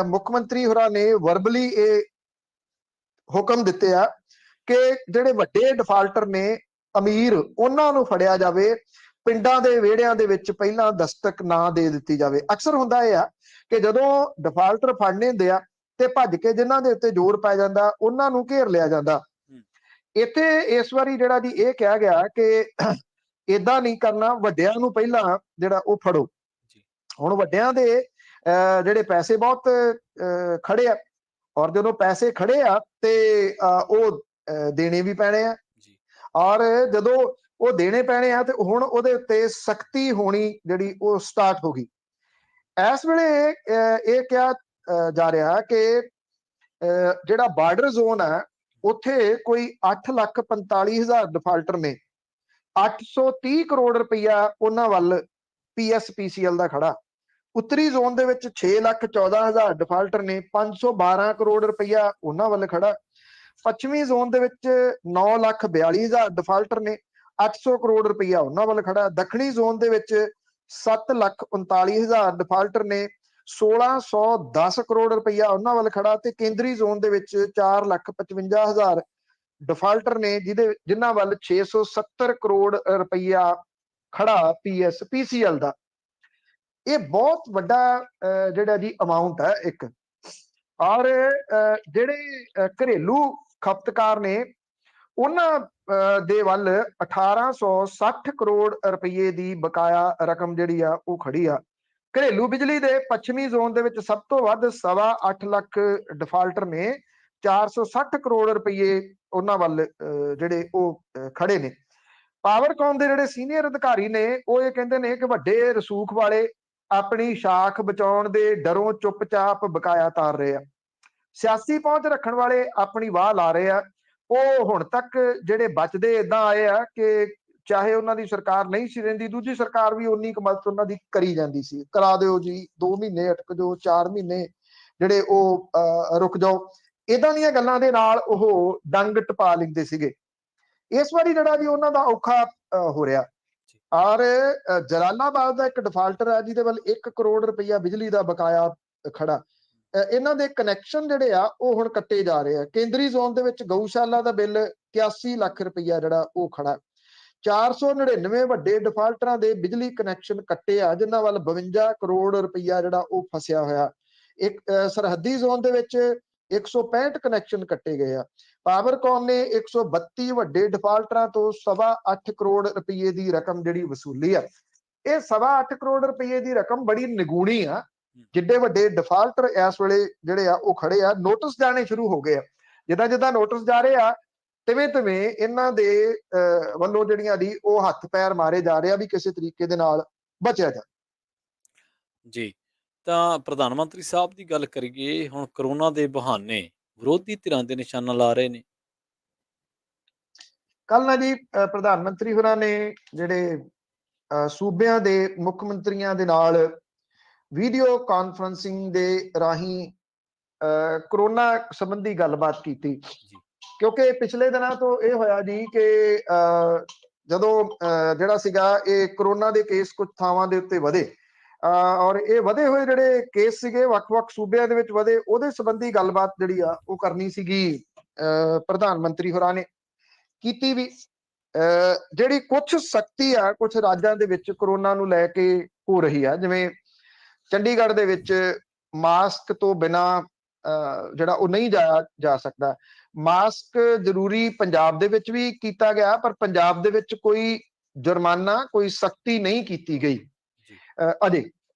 ਮੁੱਖ ਮੰਤਰੀ ਹੋਰਾਂ ਨੇ ਵਰਬਲੀ ਇਹ ਹੁਕਮ ਦਿੱਤੇ ਆ ਕਿ ਜਿਹੜੇ ਵੱਡੇ ਡਿਫਾਲਟਰ ਨੇ, ਅਮੀਰ, ਉਹਨਾਂ ਨੂੰ ਫੜਿਆ ਜਾਵੇ, ਪਿੰਡਾਂ ਦੇ ਵਿਹੜਿਆਂ ਦੇ ਵਿੱਚ ਪਹਿਲਾਂ ਦਸਤਕ ਨਾ ਦੇ ਦਿੱਤੀ ਜਾਵੇ। ਅਕਸਰ ਹੁੰਦਾ ਇਹ ਆ ਕਿ ਜਦੋਂ ਡਿਫਾਲਟਰ ਫੜਨੇ ਹੁੰਦੇ ਆ ਤੇ ਭੱਜ ਕੇ ਜਿਨ੍ਹਾਂ ਦੇ ਉੱਤੇ ਜ਼ੋਰ ਪੈ ਜਾਂਦਾ ਉਹਨਾਂ ਨੂੰ ਘੇਰ ਲਿਆ ਜਾਂਦਾ। ਇੱਥੇ ਇਸ ਵਾਰੀ ਜਿਹੜਾ ਜੀ ਇਹ ਕਿਹਾ ਗਿਆ ਕਿ ਏਦਾਂ ਨਹੀਂ ਕਰਨਾ, ਵੱਡਿਆਂ ਨੂੰ ਪਹਿਲਾਂ ਜਿਹੜਾ ਉਹ ਫੜੋ। ਹੁਣ ਵੱਡਿਆਂ ਦੇ ਜਿਹੜੇ ਪੈਸੇ ਬਹੁਤ ਖੜੇ ਆ, ਔਰ ਜਦੋਂ ਪੈਸੇ ਖੜੇ ਆ ਤੇ ਉਹ ਦੇਣੇ ਵੀ ਪੈਣੇ ਆ, ਔਰ ਜਦੋਂ ਉਹ ਦੇਣੇ ਪੈਣੇ ਆ ਤੇ ਹੁਣ ਉਹਦੇ ਉੱਤੇ ਸਖਤੀ ਹੋਣੀ ਜਿਹੜੀ ਉਹ ਸਟਾਰਟ ਹੋ ਗਈ। ਇਸ ਵੇਲੇ ਇਹ ਕਿਹਾ ਜਾ ਰਿਹਾ ਕਿ ਜਿਹੜਾ ਬਾਰਡਰ ਜ਼ੋਨ ਹੈ ਉੱਥੇ ਕੋਈ 8,45,000 ਡਿਫਾਲਟਰ ਨੇ, 830 ਕਰੋੜ ਰੁਪਈਆ ਉਹਨਾਂ ਵੱਲ PSPCL ਦਾ ਖੜਾ। ਉੱਤਰੀ ਜ਼ੋਨ ਦੇ ਵਿੱਚ 6,14,000 ਡਿਫਾਲਟਰ ਨੇ, 512 ਕਰੋੜ ਰੁਪਈਆ ਉਹਨਾਂ ਵੱਲ ਖੜਾ। ਪੱਛਮੀ ਜ਼ੋਨ ਦੇ ਵਿੱਚ 9,42,000 ਡਿਫਾਲਟਰ ਨੇ, 800 ਕਰੋੜ ਰੁਪਈਆ ਉਹਨਾਂ ਵੱਲ ਖੜਾ। ਦੱਖਣੀ ਜ਼ੋਨ ਦੇ ਵਿੱਚ 7,39,000 ਡਿਫਾਲਟਰ ਨੇ, 1,610 ਕਰੋੜ ਰੁਪਈਆ ਉਹਨਾਂ ਵੱਲ ਖੜਾ। ਤੇ ਕੇਂਦਰੀ ਜ਼ੋਨ ਦੇ ਵਿੱਚ 4,55,000 ਡਿਫਾਲਟਰ ਨੇ, ਜਿਨ੍ਹਾਂ ਵੱਲ 670 ਕਰੋੜ ਰੁਪਈਆ ਖੜਾ PSPCL ਦਾ। ਇਹ ਬਹੁਤ ਵੱਡਾ ਜਿਹੜਾ ਜੀ ਅਮਾਉਂਟ ਹੈ ਇੱਕ। ਔਰ ਜਿਹੜੇ ਘਰੇਲੂ ਖਪਤਕਾਰ ਨੇ ਉਹਨਾਂ ਦੇ ਵੱਲ 1,860 ਕਰੋੜ ਰੁਪਏ ਦੀ ਬਕਾਇਆ ਰਕਮ ਜਿਹੜੀ ਆ ਉਹ ਖੜੀ ਆ। ਘਰੇਲੂ ਬਿਜਲੀ ਦੇ ਪੱਛਮੀ ਜ਼ੋਨ ਦੇ ਵਿੱਚ ਸਭ ਤੋਂ ਵੱਧ 8.25 ਲੱਖ ਡਿਫਾਲਟਰ ਨੇ, 460 ਕਰੋੜ ਰੁਪਏ ਉਹਨਾਂ ਵੱਲ ਜਿਹੜੇ ਉਹ ਖੜੇ ਨੇ। ਪਾਵਰਕਾਮ ਦੇ ਜਿਹੜੇ ਸੀਨੀਅਰ ਅਧਿਕਾਰੀ ਨੇ ਉਹ ਇਹ ਕਹਿੰਦੇ ਨੇ ਕਿ ਵੱਡੇ ਰਸੂਖ ਵਾਲੇ ਆਪਣੀ ਸ਼ਾਖ ਬਚਾਉਣ ਦੇ ਡਰੋਂ ਚੁੱਪਚਾਪ ਬਕਾਇਆ ਤਾਰ ਰਹੇ ਆ। ਸਿਆਸੀ ਪਹੁੰਚ ਰੱਖਣ ਵਾਲੇ ਆਪਣੀ ਵਾਹ ਲਾ ਰਹੇ ਆ। ਉਹ ਹੁਣ ਤੱਕ ਜਿਹੜੇ ਬਚਦੇ ਏਦਾਂ ਆਏ ਆ ਕਿ ਚਾਹੇ ਉਹਨਾਂ ਦੀ ਸਰਕਾਰ ਨਹੀਂ ਸੀ ਰਹਿੰਦੀ, ਦੂਜੀ ਸਰਕਾਰ ਵੀ ਉਨੀ ਕੁ ਮਦਦ ਉਹਨਾਂ ਦੀ ਕਰੀ ਜਾਂਦੀ ਸੀ। ਕਰਾ ਦਿਓ ਜੀ, 2 ਮਹੀਨੇ ਅਟਕ ਜਾਓ, 4 ਮਹੀਨੇ ਜਿਹੜੇ ਉਹ ਰੁਕ ਜਾਓ, ਇਦਾਂ ਦੀਆਂ ਗੱਲਾਂ ਦੇ ਨਾਲ ਉਹ ਡੰਗ ਟਪਾ ਲੈਂਦੇ ਸੀਗੇ। ਇਸ ਵਾਰੀ ਜਿਹੜਾ ਜੀ ਉਹਨਾਂ ਦਾ ਔਖਾ ਹੋ ਰਿਹਾ। ਔਰ ਜਲਾਲਾਬਾਦ ਦਾ ਇੱਕ ਡਿਫਾਲਟਰ ਹੈ ਜਿਹਦੇ ਵੱਲ 1 ਕਰੋੜ ਰੁਪਈਆ ਬਿਜਲੀ ਦਾ ਬਕਾਇਆ ਖੜਾ। ਇਹਨਾਂ ਦੇ ਕਨੈਕਸ਼ਨ ਜਿਹੜੇ ਆ ਉਹ ਹੁਣ ਕੱਟੇ ਜਾ ਰਹੇ ਆ। ਕੇਂਦਰੀ ਜ਼ੋਨ ਦੇ ਵਿੱਚ ਗਊਸ਼ਾਲਾ ਦਾ ਬਿੱਲ 81 ਲੱਖ ਰੁਪਈਆ ਜਿਹੜਾ ਉਹ ਖੜਾ। 499 ਵੱਡੇ ਡਿਫਾਲਟਰਾਂ ਦੇ ਬਿਜਲੀ ਕਨੈਕਸ਼ਨ ਕੱਟੇ ਆ, ਜਿਨ੍ਹਾਂ ਵੱਲ 52 ਕਰੋੜ ਰੁਪਈਆ ਜਿਹੜਾ ਉਹ ਫਸਿਆ ਹੋਇਆ। ਇੱਕ ਸਰਹੱਦੀ ਜ਼ੋਨ ਦੇ ਵਿੱਚ 165 ਕਨੈਕਸ਼ਨ ਕੱਟੇ ਗਏ ਆ। ਪਾਵਰਕਾਮ ਨੇ 132 ਵੱਡੇ ਡਿਫਾਲਟਰਾਂ ਤੋਂ 8.25 ਕਰੋੜ ਰੁਪਏ ਦੀ ਰਕਮ ਜਿਹੜੀ ਵਸੂਲੀ ਆ। ਇਹ 8.25 ਕਰੋੜ ਰੁਪਏ ਦੀ ਰਕਮ ਬੜੀ ਨਿਗੂਣੀ ਆ, ਜਿੱਡੇ ਵੱਡੇ ਡਿਫਾਲਟਰ ਇਸ ਵੇਲੇ ਜਿਹੜੇ ਆ ਉਹ ਖੜੇ ਆ, ਨੋਟਿਸ ਜਾਣੇ ਸ਼ੁਰੂ ਹੋ ਗਏ ਆ। ਜਿੱਦਾਂ ਜਿੱਦਾਂ ਨੋਟਿਸ ਜਾ ਰਹੇ ਆ, ਤਿਵੇਂ ਤਿਵੇਂ ਇਹਨਾਂ ਦੇ ਵੱਲੋਂ ਜਿਹੜੀਆਂ ਦੀ ਉਹ ਹੱਥ ਪੈਰ ਮਾਰੇ ਜਾ ਰਹੇ ਆ ਵੀ ਕਿਸੇ ਤਰੀਕੇ ਦੇ ਨਾਲ ਬਚਿਆ ਜਾ। ਜੀ। ਤਾਂ ਪ੍ਰਧਾਨ ਮੰਤਰੀ ਸਾਹਿਬ ਦੀ ਗੱਲ ਕਰੀਏ, ਹੁਣ ਕਰੋਨਾ ਦੇ ਬਹਾਨੇ ਵਿਰੋਧੀ ਧਿਰਾਂ ਦੇ ਨਿਸ਼ਾਨਾ ਲਾ ਰਹੇ ਨੇ। ਕੱਲ ਨਾ ਜੀ ਪ੍ਰਧਾਨ ਮੰਤਰੀ ਹੋਰਾਂ ਨੇ ਜਿਹੜੇ ਸੂਬਿਆਂ ਦੇ ਮੁੱਖ ਮੰਤਰੀਆਂ ਦੇ ਨਾਲ ਵੀਡੀਓ ਕਾਨਫਰੰਸਿੰਗ ਦੇ ਰਾਹੀਂ ਕਰੋਨਾ ਸੰਬੰਧੀ ਗੱਲਬਾਤ ਕੀਤੀ। ਜੀ। ਕਿਉਂਕਿ ਪਿਛਲੇ ਦਿਨਾਂ ਤੋਂ ਇਹ ਹੋਇਆ ਜੀ ਕਿ ਜਦੋਂ ਜਿਹੜਾ ਸੀਗਾ ਇਹ ਕਰੋਨਾ ਦੇ ਕੇਸ ਕੁਝ ਥਾਵਾਂ ਦੇ ਉੱਤੇ ਵਧੇ, ਔਰ ਇਹ ਵਧੇ ਹੋਏ ਜਿਹੜੇ ਕੇਸ ਸੀਗੇ ਵੱਖ-ਵੱਖ ਸੂਬਿਆਂ ਦੇ ਵਿੱਚ ਵਧੇ, ਉਹਦੇ ਸੰਬੰਧੀ ਗੱਲਬਾਤ ਜਿਹੜੀ ਆ ਉਹ ਕਰਨੀ ਸੀਗੀ। ਪ੍ਰਧਾਨ ਮੰਤਰੀ ਹੋਰਾਂ ਨੇ ਕੀਤੀ ਵੀ। ਜਿਹੜੀ ਕੁਝ ਸਖਤੀ ਆ ਕੁਝ ਰਾਜਾਂ ਦੇ ਵਿੱਚ ਕਰੋਨਾ ਨੂੰ ਲੈ ਕੇ ਹੋ ਰਹੀ ਆ, ਜਿਵੇਂ ਚੰਡੀਗੜ੍ਹ ਦੇ ਵਿੱਚ ਮਾਸਕ ਤੋਂ ਬਿਨਾਂ ਜਿਹੜਾ ਉਹ ਨਹੀਂ ਜਾਇਆ ਜਾ ਸਕਦਾ। ਮਾਸਕ ਜ਼ਰੂਰੀ ਪੰਜਾਬ ਦੇ ਵਿੱਚ ਵੀ ਕੀਤਾ ਗਿਆ, ਪਰ ਪੰਜਾਬ ਦੇ ਵਿੱਚ ਕੋਈ ਜੁਰਮਾਨਾ, ਕੋਈ ਸਖਤੀ ਨਹੀਂ ਕੀਤੀ ਗਈ ਅਜੇ।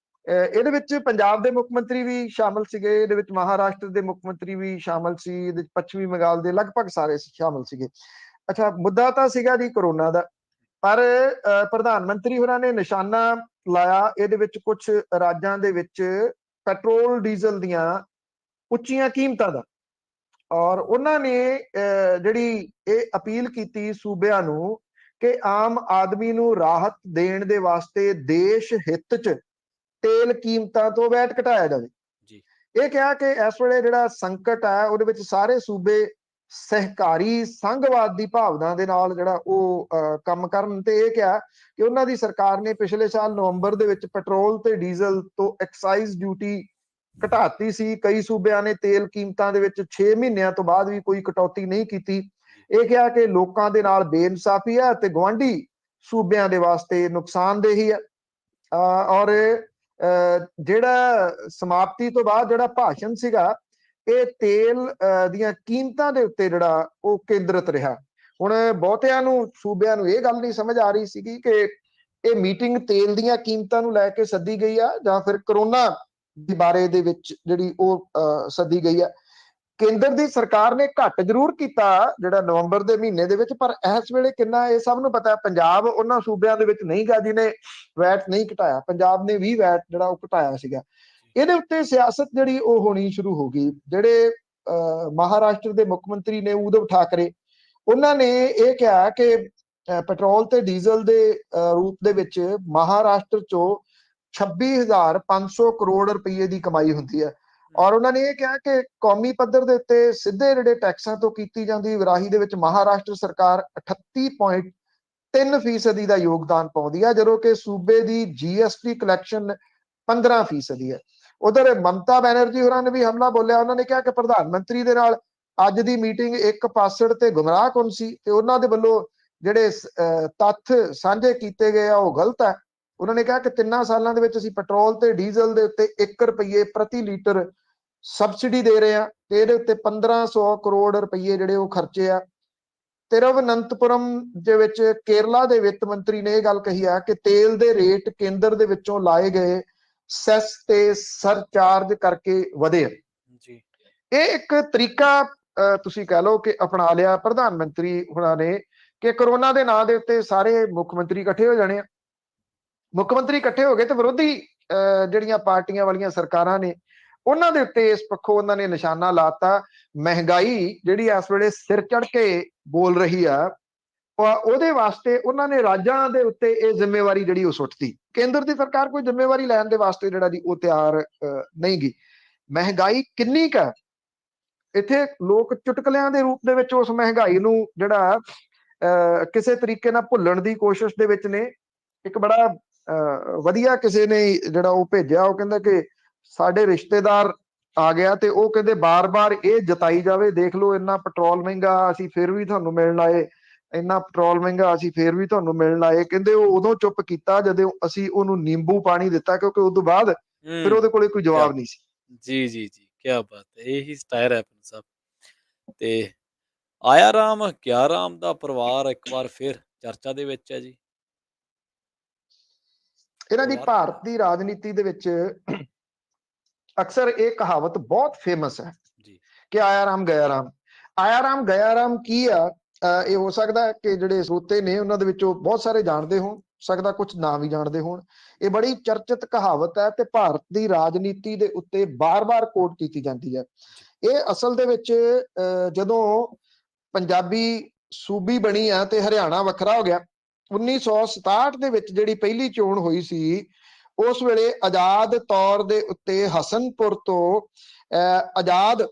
ਇਹਦੇ ਵਿੱਚ ਪੰਜਾਬ ਦੇ ਮੁੱਖ ਮੰਤਰੀ ਵੀ ਸ਼ਾਮਲ ਸੀਗੇ, ਇਹਦੇ ਵਿੱਚ ਮਹਾਰਾਸ਼ਟਰ ਦੇ ਮੁੱਖ ਮੰਤਰੀ ਵੀ ਸ਼ਾਮਲ ਸੀ, ਇਹਦੇ ਵਿੱਚ ਪੱਛਮੀ ਬੰਗਾਲ ਦੇ ਲਗਭਗ ਸਾਰੇ ਸ਼ਾਮਲ ਸੀਗੇ। ਅੱਛਾ, ਮੁੱਦਾ ਤਾਂ ਸੀਗਾ ਜੀ ਕਰੋਨਾ ਦਾ, ਪਰ ਪ੍ਰਧਾਨ ਮੰਤਰੀ ਹੋਰਾਂ ਨੇ ਨਿਸ਼ਾਨਾ ਲਾਇਆ ਇਹਦੇ ਵਿੱਚ ਕੁਝ ਰਾਜਾਂ ਦੇ ਵਿੱਚ ਪੈਟਰੋਲ ਡੀਜ਼ਲ ਦੀਆਂ ਉੱਚੀਆਂ ਕੀਮਤਾਂ ਦਾ। ਔਰ ਉਹਨਾਂ ਨੇ ਜਿਹੜੀ ਇਹ ਅਪੀਲ ਕੀਤੀ ਸੂਬਿਆਂ ਨੂੰ ਕਿ ਆਮ ਆਦਮੀ ਨੂੰ ਰਾਹਤ ਦੇਣ ਦੇ ਵਾਸਤੇ ਦੇਸ਼ ਹਿੱਤ 'ਚ ਤੇਲ ਕੀਮਤਾਂ ਤੋਂ ਵੈਟ ਘਟਾਇਆ ਜਾਵੇ। ਇਹ ਕਿਹਾ ਕਿ ਇਸ ਵੇਲੇ ਜਿਹੜਾ ਸੰਕਟ ਹੈ ਉਹਦੇ ਵਿੱਚ ਸਾਰੇ ਸੂਬੇ ਸਹਿਕਾਰੀ ਸੰਘਵਾਦ ਦੀ ਭਾਵਨਾ ਦੇ ਨਾਲ ਜਿਹੜਾ ਉਹ ਕੰਮ ਕਰਨ, ਤੇ ਇਹ ਕਿਹਾ ਕਿ ਉਹਨਾਂ ਦੀ ਸਰਕਾਰ ਨੇ ਪਿਛਲੇ ਸਾਲ ਨਵੰਬਰ ਦੇ ਵਿੱਚ ਪੈਟਰੋਲ ਤੇ ਡੀਜ਼ਲ ਤੋਂ ਐਕਸਾਈਜ਼ ਡਿਊਟੀ ਘਟਾਤੀ ਸੀ। ਕਈ ਸੂਬਿਆਂ ਨੇ ਤੇਲ ਕੀਮਤਾਂ ਦੇ ਵਿੱਚ 6 ਮਹੀਨਿਆਂ ਤੋਂ ਬਾਅਦ ਵੀ ਕੋਈ ਕਟੌਤੀ ਨਹੀਂ ਕੀਤੀ। ਇਹ ਕਿਹਾ ਕਿ ਲੋਕਾਂ ਦੇ ਨਾਲ ਬੇਇਨਸਾਫੀ ਹੈ ਤੇ ਗੁਆਂਢੀ ਸੂਬਿਆਂ ਦੇ ਵਾਸਤੇ ਨੁਕਸਾਨਦੇਹੀ ਹੈ। ਔਰ ਜਿਹੜਾ ਸਮਾਪਤੀ ਤੋਂ ਬਾਅਦ ਜਿਹੜਾ ਭਾਸ਼ਣ ਸੀਗਾ ਇਹ ਤੇਲ ਦੀਆਂ ਕੀਮਤਾਂ ਦੇ ਉੱਤੇ ਜਿਹੜਾ ਉਹ ਕੇਂਦਰਿਤ ਰਿਹਾ। ਹੁਣ ਬਹੁਤਿਆਂ ਨੂੰ ਸੂਬਿਆਂ ਨੂੰ ਇਹ ਗੱਲ ਨਹੀਂ ਸਮਝ ਆ ਰਹੀ ਸੀਗੀ ਕਿ ਇਹ ਮੀਟਿੰਗ ਤੇਲ ਦੀਆਂ ਕੀਮਤਾਂ ਨੂੰ ਲੈ ਕੇ ਸੱਦੀ ਗਈ ਆ ਜਾਂ ਫਿਰ ਕਰੋਨਾ ਦੇ ਬਾਰੇ ਦੇ ਵਿੱਚ ਜਿਹੜੀ ਉਹ ਸੱਦੀ ਗਈ ਆ। ਕੇਂਦਰ ਦੀ ਸਰਕਾਰ ਨੇ ਘੱਟ ਜ਼ਰੂਰ ਕੀਤਾ ਜਿਹੜਾ ਨਵੰਬਰ ਦੇ ਮਹੀਨੇ ਦੇ ਵਿੱਚ, ਪਰ ਇਸ ਵੇਲੇ ਕਿੰਨਾ ਇਹ ਸਭ ਨੂੰ ਪਤਾ। ਪੰਜਾਬ ਉਹਨਾਂ ਸੂਬਿਆਂ ਦੇ ਵਿੱਚ ਨਹੀਂ ਗਾ ਜਿਹਨੇ ਵੈਟ ਨਹੀਂ ਘਟਾਇਆ, ਪੰਜਾਬ ਨੇ ਵੀ ਵੈਟ ਜਿਹੜਾ ਉਹ ਘਟਾਇਆ ਸੀਗਾ। ਇਹਦੇ ਉੱਤੇ ਸਿਆਸਤ ਜਿਹੜੀ ਉਹ ਹੋਣੀ ਸ਼ੁਰੂ ਹੋ ਗਈ। ਜਿਹੜੇ ਮਹਾਰਾਸ਼ਟਰ ਦੇ ਮੁੱਖ ਮੰਤਰੀ ਨੇ ਉਧਵ ਠਾਕਰੇ, ਉਹਨਾਂ ਨੇ ਇਹ ਕਿਹਾ ਕਿ ਪੈਟਰੋਲ ਤੇ ਡੀਜ਼ਲ ਦੇ ਰੂਪ ਦੇ ਵਿੱਚ ਮਹਾਰਾਸ਼ਟਰ ਚੋਂ 26,500 ਕਰੋੜ ਰੁਪਏ ਦੀ ਕਮਾਈ ਹੁੰਦੀ ਹੈ। ਔਰ ਉਹਨਾਂ ਨੇ ਇਹ ਕਿਹਾ ਕਿ ਕੌਮੀ ਪੱਧਰ ਦੇ ਉੱਤੇ ਸਿੱਧੇ ਜਿਹੜੇ ਟੈਕਸਾਂ ਤੋਂ ਕੀਤੀ ਜਾਂਦੀ ਵਿਰਾਹੀ ਦੇ ਵਿੱਚ ਮਹਾਰਾਸ਼ਟਰ ਸਰਕਾਰ 38.3% ਦਾ ਯੋਗਦਾਨ ਪਾਉਂਦੀ ਹੈ, ਜਦੋਂ ਕਿ ਸੂਬੇ ਦੀ GST ਕਲੈਕਸ਼ਨ 15% ਹੈ। ਉਧਰ ਮਮਤਾ ਬੈਨਰਜੀ ਹੋਰਾਂ ਨੇ ਵੀ ਹਮਲਾ ਬੋਲਿਆ। ਉਹਨਾਂ ਨੇ ਕਿਹਾ ਕਿ ਪ੍ਰਧਾਨ ਮੰਤਰੀ ਦੇ ਨਾਲ ਅੱਜ ਦੀ ਮੀਟਿੰਗ ਇੱਕ ਪਾਸੜ ਤੇ ਗੁੰਮਰਾਹਕੁਨ ਸੀ ਤੇ ਉਹਨਾਂ ਦੇ ਵੱਲੋਂ ਜਿਹੜੇ ਤੱਥ ਸਾਂਝੇ ਕੀਤੇ ਗਏ ਆ ਉਹ ਗਲਤ ਹੈ। ਉਹਨਾਂ ਨੇ ਕਿਹਾ ਕਿ 3 ਸਾਲਾਂ ਦੇ ਵਿੱਚ ਅਸੀਂ ਪੈਟਰੋਲ ਤੇ ਡੀਜ਼ਲ ਦੇ ਉੱਤੇ 1 ਰੁਪਏ ਪ੍ਰਤੀ ਲੀਟਰ ਸਬਸਿਡੀ ਦੇ ਰਹੇ ਆ ਤੇ ਇਹਦੇ ਉੱਤੇ 1500 ਕਰੋੜ ਰੁਪਏ ਜਿਹੜੇ ਉਹ ਖਰਚੇ ਆ। ਤਿਰਵਨੰਤਪੁਰਮ ਦੇ ਵਿੱਚ ਕੇਰਲਾ ਦੇ ਵਿੱਤ ਮੰਤਰੀ ਨੇ ਇਹ ਗੱਲ ਕਹੀ ਆ ਕਿ ਤੇਲ ਦੇ ਰੇਟ ਕੇਂਦਰ ਦੇ ਵਿੱਚੋਂ ਲਾਏ ਗਏ ਸੈਸ ਤੇ ਸਰਚਾਰਜ ਕਰਕੇ ਵਧੇ ਜੀ। ਇਹ ਇੱਕ ਤਰੀਕਾ ਤੁਸੀਂ ਕਹਿ ਲਓ ਕਿ ਅਪਣਾ ਲਿਆ ਪ੍ਰਧਾਨ ਮੰਤਰੀ ਹੋਣਾ ਨੇ ਕਿ ਕਰੋਨਾ ਦੇ ਨਾਂ ਦੇ ਉੱਤੇ ਸਾਰੇ ਮੁੱਖ ਮੰਤਰੀ ਇਕੱਠੇ ਹੋ ਜਾਣੇ ਆ। ਮੁੱਖ ਮੰਤਰੀ ਇਕੱਠੇ ਹੋ ਗਏ ਤੇ ਵਿਰੋਧੀ ਜਿਹੜੀਆਂ ਪਾਰਟੀਆਂ ਵਾਲੀਆਂ ਸਰਕਾਰਾਂ ਨੇ ਉਹਨਾਂ ਦੇ ਉੱਤੇ ਇਸ ਪੱਖੋਂ ਉਹਨਾਂ ਨੇ ਨਿਸ਼ਾਨਾ ਲਾਤਾ। ਮਹਿੰਗਾਈ ਜਿਹੜੀ ਇਸ ਵੇਲੇ ਸਿਰ ਚੜ ਕੇ ਬੋਲ ਰਹੀ ਆ, ਉਹਦੇ ਵਾਸਤੇ ਉਹਨਾਂ ਨੇ ਰਾਜਾਂ ਦੇ ਉੱਤੇ ਇਹ ਜ਼ਿੰਮੇਵਾਰੀ ਜਿਹੜੀ ਉਹ ਸੁੱਟਤੀ। ਕੇਂਦਰ ਦੀ ਸਰਕਾਰ ਕੋਈ ਜ਼ਿੰਮੇਵਾਰੀ ਲੈਣ ਦੇ ਵਾਸਤੇ ਜਿਹੜਾ ਦੀ ਉਹ ਤਿਆਰ ਨਹੀਂ ਗੀ। ਮਹਿੰਗਾਈ ਕਿੰਨੀ ਕੁ ਹੈ, ਇੱਥੇ ਲੋਕ ਚੁਟਕਲਿਆਂ ਦੇ ਰੂਪ ਦੇ ਵਿੱਚ ਉਸ ਮਹਿੰਗਾਈ ਨੂੰ ਜਿਹੜਾ ਕਿਸੇ ਤਰੀਕੇ ਨਾਲ ਭੁੱਲਣ ਦੀ ਕੋਸ਼ਿਸ਼ ਦੇ ਵਿੱਚ ਨੇ। ਇੱਕ ਬੜਾ ਵਧੀਆ ਕਿਸੇ ਨੇ ਜਿਹੜਾ ਉਹ ਭੇਜਿਆ, ਉਹ ਕਹਿੰਦਾ ਕਿ ਸਾਡੇ ਰਿਸ਼ਤੇਦਾਰ ਆ ਗਿਆ ਤੇ ਉਹ ਕਹਿੰਦੇ ਬਾਰ-ਬਾਰ ਇਹ ਜਤਾਈ ਜਾਵੇ, ਦੇਖ ਲਓ ਇੰਨਾ ਪੈਟਰੋਲ ਮਹਿੰਗਾ ਅਸੀਂ ਫਿਰ ਵੀ ਤੁਹਾਨੂੰ ਮਿਲਣ ਆਏ, ਇੰਨਾ ਪੈਟਰੋਲ ਮਹਿੰਗਾ ਅਸੀਂ ਫਿਰ ਵੀ ਤੁਹਾਨੂੰ ਮਿਲਣ ਆਏ। ਕਹਿੰਦੇ ਉਹ ਉਦੋਂ ਚੁੱਪ ਕੀਤਾ ਜਦੋਂ ਅਸੀਂ ਉਹਨੂੰ ਨਿੰਬੂ ਪਾਣੀ ਦਿੱਤਾ, ਕਿਉਂਕਿ ਉਸ ਤੋਂ ਬਾਅਦ ਫਿਰ ਉਹਦੇ ਕੋਲੇ ਕੋਈ ਜਵਾਬ ਨਹੀਂ ਸੀ। ਜੀ ਜੀ ਜੀ, ਕੀ ਬਾਤ ਹੈ। ਇਹੀ ਸਟਾਇਰ ਹੈ ਸਾਹਿਬ। ਤੇ ਆਇਆ ਰਾਮ ਕਿਆ ਰਾਮ ਦਾ ਪਰਿਵਾਰ ਇੱਕ ਵਾਰ ਫਿਰ ਚਰਚਾ ਦੇ ਵਿੱਚ ਹੈ ਜੀ। ਇਹਨਾਂ ਦੀ ਭਾਰਤ ਦੀ ਰਾਜਨੀਤੀ ਦੇ ਵਿੱਚ ਅਕਸਰ ਇਹ ਕਹਾਵਤ ਬਹੁਤ ਫੇਮਸ ਹੈ ਜੀ ਕਿ ਆਇਆ ਰਾਮ ਗਿਆ ਰਾਮ। ਆਇਆ ਰਾਮ ਗਿਆ ਰਾਮ ਕੀ ਆ? ਇਹ ਹੋ ਸਕਦਾ ਹੈ ਕਿ ਜਿਹੜੇ ਸਰੋਤੇ ਨੇ ਉਹਨਾਂ ਦੇ ਵਿੱਚੋਂ ਬਹੁਤ ਸਾਰੇ ਜਾਣਦੇ ਹੋਣ, ਸਕਦਾ ਕੁਝ ਨਾ ਵੀ ਜਾਣਦੇ ਹੋਣ। ਇਹ ਬੜੀ ਚਰਚਿਤ ਕਹਾਵਤ ਹੈ ਤੇ ਭਾਰਤ ਦੀ ਰਾਜਨੀਤੀ ਦੇ ਉੱਤੇ ਬਾਰ-ਬਾਰ ਕੋਟ ਕੀਤੀ ਜਾਂਦੀ ਹੈ। ਜੀ ਇਹ ਅਸਲ ਦੇ ਵਿੱਚ ਜਦੋਂ ਪੰਜਾਬੀ ਸੂਬੀ ਬਣੀ ਆ ਤੇ ਹਰਿਆਣਾ ਵੱਖਰਾ ਹੋ ਗਿਆ 1967 ਦੇ ਵਿੱਚ, ਜਿਹੜੀ ਪਹਿਲੀ ਚੋਣ ਹੋਈ ਸੀ, ਉਸ ਵੇਲੇ ਆਜ਼ਾਦ ਤੌਰ ਦੇ ਉੱਤੇ ਹਸਨਪੁਰ ਤੋਂ ਆਜ਼ਾਦ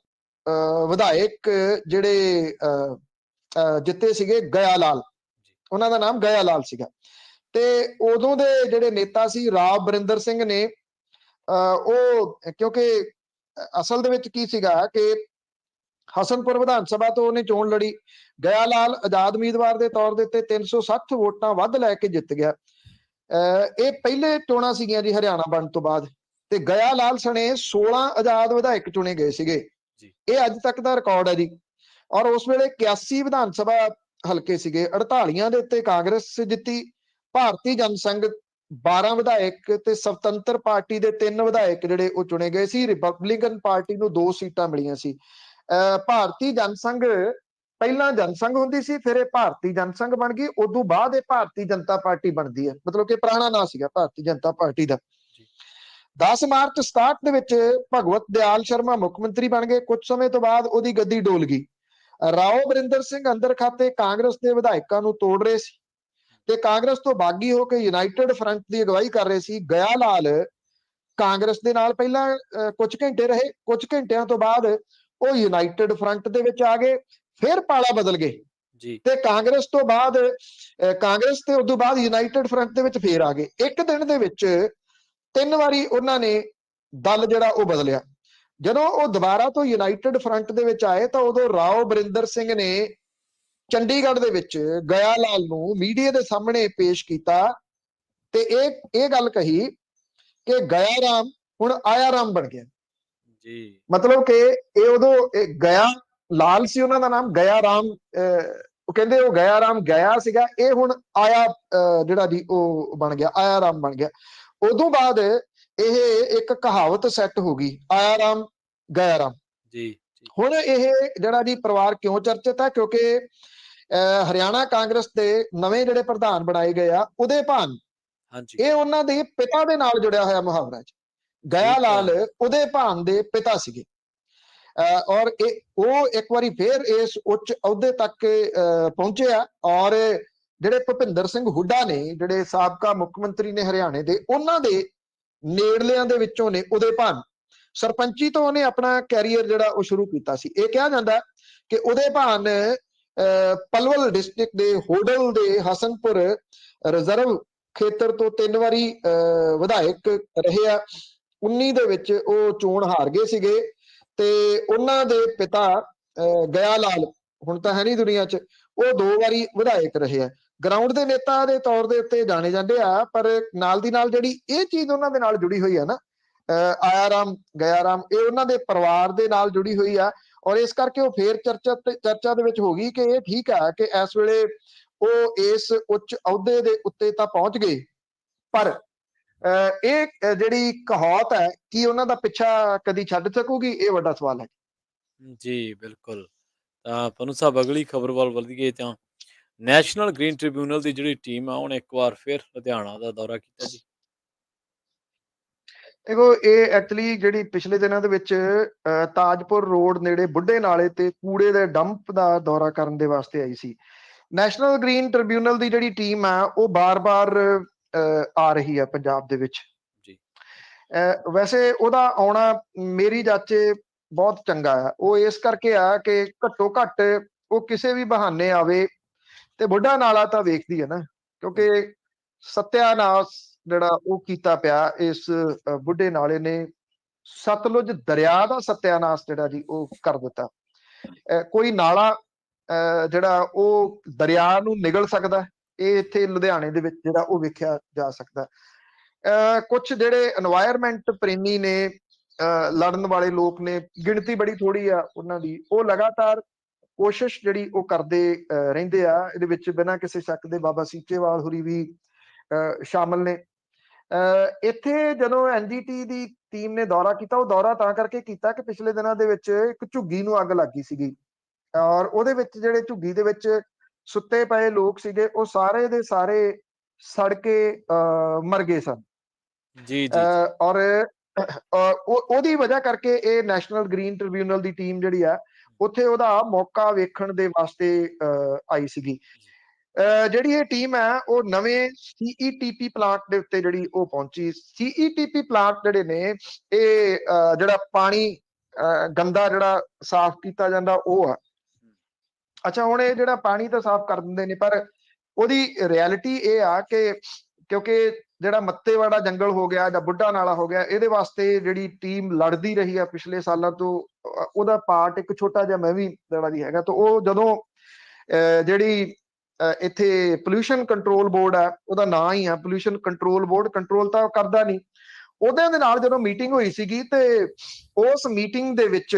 ਵਿਧਾਇਕ ਜਿਹੜੇ ਜਿੱਤੇ ਸੀਗੇ, ਗਿਆ ਲਾਲ, ਉਹਨਾਂ ਦਾ ਨਾਮ ਗਿਆ ਲਾਲ ਸੀਗਾ। ਤੇ ਉਦੋਂ ਦੇ ਜਿਹੜੇ ਨੇਤਾ ਸੀ ਰਾਵ ਬਰਿੰਦਰ ਸਿੰਘ ਨੇ, ਉਹ ਕਿਉਂਕਿ ਅਸਲ ਦੇ ਵਿੱਚ ਕੀ ਸੀਗਾ ਕਿ ਹਸਨਪੁਰ ਵਿਧਾਨ ਸਭਾ ਤੋਂ ਉਹਨੇ ਚੋਣ ਲੜੀ, ਗਿਆ ਲਾਲ ਆਜ਼ਾਦ ਉਮੀਦਵਾਰ ਦੇ ਤੌਰ ਦੇ ਉੱਤੇ 360 ਵੋਟਾਂ ਵੱਧ ਲੈ ਕੇ ਜਿੱਤ ਗਿਆ। ਇਹ ਪਹਿਲੇ ਚੋਣਾਂ ਸੀਗੀਆਂ ਜੀ ਹਰਿਆਣਾ ਬਣਨ ਤੋਂ ਬਾਅਦ, ਤੇ ਗਿਆ ਲਾਲ ਸਣੇ 16 ਆਜ਼ਾਦ ਵਿਧਾਇਕ ਚੁਣੇ ਗਏ ਸੀਗੇ। ਇਹ ਅੱਜ ਤੱਕ ਦਾ ਰਿਕਾਰਡ ਹੈ ਜੀ। ਔਰ ਉਸ ਵੇਲੇ 81 ਵਿਧਾਨ ਸਭਾ ਹਲਕੇ ਸੀਗੇ, 48 ਦੇ ਉੱਤੇ ਕਾਂਗਰਸ ਜਿੱਤੀ, ਭਾਰਤੀ ਜਨਸੰਘ 12 ਵਿਧਾਇਕ ਤੇ ਸੁਤੰਤਰ ਪਾਰਟੀ ਦੇ 3 ਵਿਧਾਇਕ ਜਿਹੜੇ ਉਹ ਚੁਣੇ ਗਏ ਸੀ। ਰਿਪਬਲਿਕਨ ਪਾਰਟੀ ਨੂੰ 2 ਸੀਟਾਂ ਮਿਲੀਆਂ ਸੀ। ਭਾਰਤੀ ਜਨਸੰਘ ਪਹਿਲਾਂ ਜਨਸੰਘ ਹੁੰਦੀ ਸੀ, ਫਿਰ ਇਹ ਭਾਰਤੀ ਜਨਸੰਘ ਬਣ ਗਈ, ਉਦੋਂ ਬਾਅਦ ਇਹ ਭਾਰਤੀ ਜਨਤਾ ਪਾਰਟੀ ਬਣਦੀ ਹੈ, ਮਤਲਬ ਕਿ ਪੁਰਾਣਾ ਨਾਂ ਸੀਗਾ ਭਾਰਤੀ ਜਨਤਾ ਪਾਰਟੀ ਦਾ। 10 ਮਾਰਚ 67 ਦੇ ਵਿੱਚ ਭਗਵਤ ਦਿਆਲ ਸ਼ਰਮਾ ਮੁੱਖ ਮੰਤਰੀ ਬਣ ਗਏ। ਕੁਝ ਸਮੇਂ ਤੋਂ ਬਾਅਦ ਉਹਦੀ ਗੱਦੀ ਡੋਲ ਗਈ। ਰਾਓ ਬਰਿੰਦਰ ਸਿੰਘ ਅੰਦਰ ਖਾਤੇ ਕਾਂਗਰਸ ਦੇ ਵਿਧਾਇਕਾਂ ਨੂੰ ਤੋੜ ਰਹੇ ਸੀ ਤੇ ਕਾਂਗਰਸ ਤੋਂ ਬਾਗੀ ਹੋ ਕੇ ਯੂਨਾਈਟਿਡ ਫਰੰਟ ਦੀ ਅਗਵਾਈ ਕਰ ਰਹੇ ਸੀ। ਗਿਆ ਲਾਲ ਕਾਂਗਰਸ ਦੇ ਨਾਲ ਪਹਿਲਾਂ ਕੁਝ ਘੰਟੇ ਰਹੇ, ਕੁਝ ਘੰਟਿਆਂ ਤੋਂ ਬਾਅਦ ਉਹ ਯੂਨਾਈਟਿਡ ਫਰੰਟ ਦੇ ਵਿੱਚ ਆ ਗਏ, ਫਿਰ ਪਾਲਾ ਬਦਲ ਗਏ ਤੇ ਕਾਂਗਰਸ ਤੋਂ ਬਾਅਦ ਕਾਂਗਰਸ ਤੇ ਉਦੋਂ ਬਾਅਦ ਯੂਨਾਈਟਿਡ ਫਰੰਟ ਦੇ ਵਿੱਚ ਫੇਰ ਆ ਗਏ। ਇੱਕ ਦਿਨ ਦੇ ਵਿੱਚ 3 ਵਾਰੀ ਉਹਨਾਂ ਨੇ ਦਲ ਜਿਹੜਾ ਉਹ ਬਦਲਿਆ। ਜਦੋਂ ਉਹ ਦੁਬਾਰਾ ਤੋਂ ਯੂਨਾਈਟਿਡ ਫਰੰਟ ਦੇ ਵਿੱਚ ਆਏ ਤਾਂ ਉਦੋਂ ਰਾਓ ਬਰਿੰਦਰ ਸਿੰਘ ਨੇ ਚੰਡੀਗੜ੍ਹ ਦੇ ਵਿੱਚ ਗਿਆ ਲਾਲ ਨੂੰ ਮੀਡੀਆ ਦੇ ਸਾਹਮਣੇ ਪੇਸ਼ ਕੀਤਾ ਤੇ ਇਹ ਗੱਲ ਕਹੀ ਕਿ ਗਿਆ ਰਾਮ ਹੁਣ ਆਇਆ ਰਾਮ ਬਣ ਗਿਆ ਜੀ। ਮਤਲਬ ਕਿ ਇਹ ਉਦੋਂ ਗਿਆ ਲਾਲ ਸੀ, ਉਹਨਾਂ ਦਾ ਨਾਮ ਗਿਆ ਰਾਮ, ਉਹ ਕਹਿੰਦੇ ਉਹ ਗਿਆ ਰਾਮ ਗਿਆ ਸੀਗਾ, ਇਹ ਹੁਣ ਆਇਆ ਜਿਹੜਾ ਜੀ ਉਹ ਬਣ ਗਿਆ, ਆਇਆ ਰਾਮ ਬਣ ਗਿਆ। ਉਦੋਂ ਬਾਅਦ ਇਹ ਇੱਕ ਕਹਾਵਤ ਸੈੱਟ ਹੋ ਗਈ, ਆਇਆ ਰਾਮ ਗਿਆ ਰਾਮ ਜੀ। ਹੁਣ ਇਹ ਜਿਹੜਾ ਜੀ ਪਰਿਵਾਰ ਕਿਉਂ ਚਰਚਿਤ ਹੈ? ਕਿਉਂਕਿ ਹਰਿਆਣਾ ਕਾਂਗਰਸ ਦੇ ਨਵੇਂ ਜਿਹੜੇ ਪ੍ਰਧਾਨ ਬਣਾਏ ਗਏ ਆ, ਉਦੇ ਭਾਨ, ਇਹ ਉਹਨਾਂ ਦੇ ਪਿਤਾ ਦੇ ਨਾਲ ਜੁੜਿਆ ਹੋਇਆ ਮੁਹਾਵਰਾ ਜੀ। ਗਿਆ ਲਾਲ ਉਦੇ ਭਾਨ ਦੇ ਪਿਤਾ ਸੀਗੇ ਔਰ ਉਹ ਇੱਕ ਵਾਰੀ ਫੇਰ ਇਸ ਉੱਚ ਅਹੁਦੇ ਤੱਕ ਪਹੁੰਚੇ ਆ। ਔਰ ਜਿਹੜੇ ਭੁਪਿੰਦਰ ਸਿੰਘ ਹੁੱਡਾ ਨੇ, ਜਿਹੜੇ ਸਾਬਕਾ ਮੁੱਖ ਮੰਤਰੀ ਨੇ ਹਰਿਆਣੇ ਦੇ, ਉਹਨਾਂ ਦੇ ਨੇੜਲਿਆਂ ਦੇ ਵਿੱਚੋਂ ਨੇ ਉਦੇ ਭਾਨ। ਸਰਪੰਚੀ ਤੋਂ ਉਹਨੇ ਆਪਣਾ ਕੈਰੀਅਰ ਜਿਹੜਾ ਉਹ ਸ਼ੁਰੂ ਕੀਤਾ ਸੀ। ਇਹ ਕਿਹਾ ਜਾਂਦਾ ਕਿ ਉਦੇ ਭਾਨ ਪਲਵਲ ਡਿਸਟ੍ਰਿਕਟ ਦੇ ਹੋਡਲ ਦੇ ਹਸਨਪੁਰ ਰਿਜ਼ਰਵ ਖੇਤਰ ਤੋਂ 3 ਵਾਰੀ ਵਿਧਾਇਕ ਰਹੇ ਆ। 19 ਦੇ ਵਿੱਚ ਉਹ ਚੋਣ ਹਾਰ ਗਏ ਸੀਗੇ ਤੇ ਉਹਨਾਂ ਦੇ ਪਿਤਾ ਗਿਆ ਲਾਲ ਹੁਣ ਤਾਂ ਹੈ ਨਹੀਂ ਦੁਨੀਆ 'ਚ, ਉਹ 2 ਵਾਰੀ ਵਿਧਾਇਕ ਰਹੇ ਆ। ਗਰਾਊਂਡ ਦੇ ਨੇਤਾ ਦੇ ਤੌਰ ਦੇ ਉੱਤੇ ਜਾਣੇ ਜਾਂਦੇ ਆ, ਪਰ ਨਾਲ ਦੀ ਨਾਲ ਜਿਹੜੀ ਇਹ ਚੀਜ਼ ਉਹਨਾਂ ਦੇ ਨਾਲ ਜੁੜੀ ਹੋਈ ਆ ਨਾ, ਆਇਆ ਰਾਮ ਗਿਆ ਰਾਮ, ਇਹ ਉਹਨਾਂ ਦੇ ਪਰਿਵਾਰ ਦੇ ਨਾਲ ਜੁੜੀ ਹੋਈ ਆ। ਔਰ ਇਸ ਕਰਕੇ ਉਹ ਫੇਰ ਚਰਚਾ ਦੇ ਵਿੱਚ ਹੋ ਗਈ ਕਿ ਇਹ ਠੀਕ ਆ ਕਿ ਇਸ ਵੇਲੇ ਉਹ ਇਸ ਉੱਚ ਅਹੁਦੇ ਦੇ ਉੱਤੇ ਤਾਂ ਪਹੁੰਚ ਗਏ, ਪਰ ਇਹ ਜਿਹੜੀ ਕਹਾਵਤ ਹੈ ਕੀ ਉਹਨਾਂ ਦਾ ਪਿੱਛਾ ਕਦੀ ਛੱਡ ਸਕੂਗੀ? ਇਹ ਵੱਡਾ ਸਵਾਲ ਹੈ ਜੀ। ਬਿਲਕੁਲ। ਤਾਂ ਪਨੂ ਸਾਹਿਬ ਅਗਲੀ ਖਬਰ ਵੱਲ ਵਧੀਏ ਤਾਂ ਨੈਸ਼ਨਲ ਗ੍ਰੀਨ ਟ੍ਰਿਬਿਊਨਲ ਦੀ ਜਿਹੜੀ ਟੀਮ ਆ ਉਹਨੇ ਇੱਕ ਵਾਰ ਫਿਰ ਲੁਧਿਆਣਾ ਦਾ ਦੌਰਾ ਕੀਤਾ ਜੀ। ਦੇਖੋ, ਇਹ ਐਕਚੁਅਲੀ ਜਿਹੜੀ ਪਿਛਲੇ ਦਿਨਾਂ ਦੇ ਵਿੱਚ ਤਾਜਪੁਰ ਰੋਡ ਨੇੜੇ ਬੁੱਢੇ ਨਾਲੇ ਤੇ ਕੂੜੇ ਦੇ ਡੰਪ ਦਾ ਦੌਰਾ ਕਰਨ ਦੇ ਵਾਸਤੇ ਆਈ ਸੀ। ਨੈਸ਼ਨਲ ਗ੍ਰੀਨ ਟ੍ਰਿਬਿਊਨਲ ਦੀ ਜਿਹੜੀ ਟੀਮ ਆ ਉਹ ਬਾਰ-ਬਾਰ ਆ ਰਹੀ ਹੈ ਪੰਜਾਬ ਦੇ ਵਿੱਚ ਜੀ। ਵੈਸੇ ਉਹਦਾ ਆਉਣਾ ਮੇਰੀ ਜਾਚੇ ਬਹੁਤ ਚੰਗਾ ਆ। ਉਹ ਇਸ ਕਰਕੇ ਆ ਕਿ ਘੱਟੋ ਘੱਟ ਉਹ ਕਿਸੇ ਵੀ ਬਹਾਨੇ ਆਵੇ ਤੇ ਬੁੱਢਾ ਨਾਲਾ ਤਾਂ ਵੇਖਦੀ ਹੈ ਨਾ, ਕਿਉਂਕਿ ਸਤਿਆਨਾਸ਼ ਜਿਹੜਾ ਉਹ ਕੀਤਾ ਪਿਆ ਇਸ ਬੁੱਢੇ ਨਾਲੇ ਨੇ। ਸਤਲੁਜ ਦਰਿਆ ਦਾ ਸਤਿਆਨਾਸ਼ ਜਿਹੜਾ ਜੀ ਉਹ ਕਰ ਦਿੱਤਾ। ਕੋਈ ਨਾਲਾ ਜਿਹੜਾ ਉਹ ਦਰਿਆ ਨੂੰ ਨਿਗਲ ਸਕਦਾ, ਇਹ ਇੱਥੇ ਲੁਧਿਆਣੇ ਦੇ ਵਿੱਚ ਜਿਹੜਾ ਉਹ ਵੇਖਿਆ ਜਾ ਸਕਦਾ। ਕੁਝ ਜਿਹੜੇ এনवायरमेंट ਪ੍ਰੇਮੀ ਨੇ, ਲੜਨ ਵਾਲੇ ਲੋਕ ਨੇ, ਗਿਣਤੀ ਬੜੀ ਥੋੜੀ ਆ ਉਹਨਾਂ ਦੀ, ਉਹ ਲਗਾਤਾਰ ਕੋਸ਼ਿਸ਼ ਜਿਹੜੀ ਉਹ ਕਰਦੇ ਰਹਿੰਦੇ ਆ। ਇਹਦੇ ਵਿੱਚ ਬਿਨਾਂ ਕਿਸੇ ਸ਼ੱਕ ਦੇ ਬਾਬਾ ਸੀਚੇਵਾਲ ਹੋਰੀ ਵੀ ਸ਼ਾਮਲ ਨੇ। ਇੱਥੇ ਜਦੋਂ ਐਨਜੀਟੀ ਦੀ ਟੀਮ ਨੇ ਦੌਰਾ ਕੀਤਾ, ਉਹ ਦੌਰਾ ਤਾਂ ਕਰਕੇ ਕੀਤਾ ਕਿ ਪਿਛਲੇ ਦਿਨਾਂ ਦੇ ਵਿੱਚ ਇੱਕ ਝੁੱਗੀ ਨੂੰ ਅੱਗ ਲੱਗ ਗਈ ਸੀਗੀ, ਔਰ ਉਹਦੇ ਵਿੱਚ ਜਿਹੜੇ ਝੁੱਗੀ ਦੇ ਵਿੱਚ ਸੁੱਤੇ ਪਏ ਲੋਕ ਸੀਗੇ, ਉਹ ਸਾਰੇ ਦੇ ਸਾਰੇ ਸੜ ਕੇ ਮਰ ਗਏ ਸਨ। ਜੀ, ਜੀ, ਜੀ। ਔਰ ਉਹਦੀ ਵਜ੍ਹਾ ਕਰਕੇ ਇਹ ਨੈਸ਼ਨਲ ਗ੍ਰੀਨ ਟ੍ਰਿਬਿਊਨਲ ਦੀ ਟੀਮ ਜਿਹੜੀ ਆ, ਉੱਥੇ ਉਹਦਾ ਮੌਕਾ ਵੇਖਣ ਦੇ ਵਾਸਤੇ ਆਈ ਸੀਗੀ। ਜੀ। ਜਿਹੜੀ ਇਹ ਟੀਮ ਹੈ, ਉਹ ਨਵੇਂ ਸੀਈਟੀਪੀ ਪਲਾਂਟ ਦੇ ਉੱਤੇ ਜਿਹੜੀ ਉਹ ਪਹੁੰਚੀ। ਸੀਈਟੀਪੀ ਪਲਾਂਟ ਜਿਹੜੇ ਨੇ, ਇਹ ਜਿਹੜਾ ਪਾਣੀ ਗੰਦਾ ਜਿਹੜਾ ਸਾਫ਼ ਕੀਤਾ ਜਾਂਦਾ ਉਹ ਆ। ਅੱਛਾ, ਹੁਣ ਇਹ ਜਿਹੜਾ ਪਾਣੀ ਤਾਂ ਸਾਫ਼ ਕਰ ਦਿੰਦੇ ਨੇ, ਪਰ ਉਹਦੀ ਰਿਐਲਿਟੀ ਇਹ ਆ ਕਿ ਕਿਉਂਕਿ ਜਿਹੜਾ ਮੱਤੇਵਾੜਾ ਜੰਗਲ ਹੋ ਗਿਆ ਜਾਂ ਬੁੱਢਾ ਨਾਲਾ ਹੋ ਗਿਆ, ਇਹਦੇ ਵਾਸਤੇ ਜਿਹੜੀ ਟੀਮ ਲੜਦੀ ਰਹੀ ਆ ਪਿਛਲੇ ਸਾਲਾਂ ਤੋਂ, ਉਹਦਾ ਪਾਰਟ ਇੱਕ ਛੋਟਾ ਜਿਹਾ ਮੈਂ ਵੀ ਜਿਹੜਾ ਵੀ ਹੈਗਾ। ਤਾਂ ਉਹ ਜਦੋਂ ਜਿਹੜੀ ਇੱਥੇ ਪੋਲਿਊਸ਼ਨ ਕੰਟਰੋਲ ਬੋਰਡ ਹੈ, ਉਹਦਾ ਨਾਂ ਹੀ ਆ ਪੋਲਿਊਸ਼ਨ ਕੰਟਰੋਲ ਬੋਰਡ, ਕੰਟਰੋਲ ਤਾਂ ਕਰਦਾ ਨਹੀਂ, ਉਹਦੇ ਦੇ ਨਾਲ ਜਦੋਂ ਮੀਟਿੰਗ ਹੋਈ ਸੀਗੀ, ਤੇ ਉਸ ਮੀਟਿੰਗ ਦੇ ਵਿੱਚ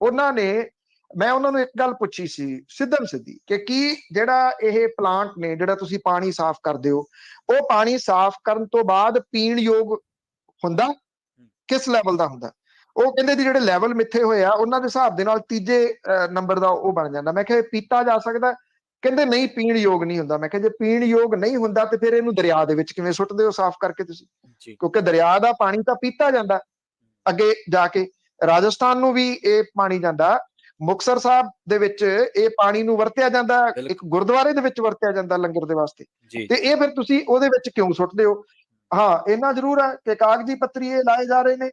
ਉਹਨਾਂ ਨੇ, ਮੈਂ ਉਹਨਾਂ ਨੂੰ ਇੱਕ ਗੱਲ ਪੁੱਛੀ ਸੀ ਸਿੱਧਮ ਸਿੱਧੀ, ਕਿ ਕੀ ਜਿਹੜਾ ਇਹ ਪਲਾਂਟ ਨੇ, ਜਿਹੜਾ ਤੁਸੀਂ ਪਾਣੀ ਸਾਫ਼ ਕਰਦੇ ਹੋ, ਉਹ ਪਾਣੀ ਸਾਫ਼ ਕਰਨ ਤੋਂ ਬਾਅਦ ਪੀਣ ਯੋਗ ਹੁੰਦਾ, ਕਿਸ ਲੈਵਲ ਦਾ ਹੁੰਦਾ? ਉਹ ਕਹਿੰਦੇ ਜੀ ਜਿਹੜੇ ਲੈਵਲ ਮਿੱਥੇ ਹੋਏ ਆ, ਉਹਨਾਂ ਦੇ ਹਿਸਾਬ ਦੇ ਨਾਲ ਤੀਜੇ ਨੰਬਰ ਦਾ ਉਹ ਬਣ ਜਾਂਦਾ। ਮੈਂ ਕਿਹਾ ਪੀਤਾ ਜਾ ਸਕਦਾ? ਕਹਿੰਦੇ ਨਹੀਂ, ਪੀਣ ਯੋਗ ਨਹੀਂ ਹੁੰਦਾ। ਮੈਂ ਕਿਹਾ ਜੇ ਪੀਣ ਯੋਗ ਨਹੀਂ ਹੁੰਦਾ, ਤੇ ਫਿਰ ਇਹਨੂੰ ਦਰਿਆ ਦੇ ਵਿੱਚ ਕਿਵੇਂ ਸੁੱਟਦੇ ਹੋ ਸਾਫ਼ ਕਰਕੇ ਤੁਸੀਂ? ਕਿਉਂਕਿ ਦਰਿਆ ਦਾ ਪਾਣੀ ਤਾਂ ਪੀਤਾ ਜਾਂਦਾ ਅੱਗੇ ਜਾ ਕੇ, ਰਾਜਸਥਾਨ ਨੂੰ ਵੀ ਇਹ ਪਾਣੀ ਜਾਂਦਾ, ਮੁਕਤਸਰ ਸਾਹਿਬ ਦੇ ਵਿੱਚ ਇਹ ਪਾਣੀ ਨੂੰ ਵਰਤਿਆ ਜਾਂਦਾ, ਇੱਕ ਗੁਰਦੁਆਰੇ ਦੇ ਵਿੱਚ ਵਰਤਿਆ ਜਾਂਦਾ ਲੰਗਰ ਦੇ ਵਾਸਤੇ, ਤੇ ਇਹ ਫਿਰ ਤੁਸੀਂ ਉਹਦੇ ਵਿੱਚ ਕਿਉਂ ਸੁੱਟਦੇ ਹੋ? ਹਾਂ, ਇੰਨਾ ਜ਼ਰੂਰ ਹੈ ਕਿ ਕਾਗਜ਼ੀ ਪੱਤਰੀ ਇਹ ਲਾਏ ਜਾ ਰਹੇ ਨੇ।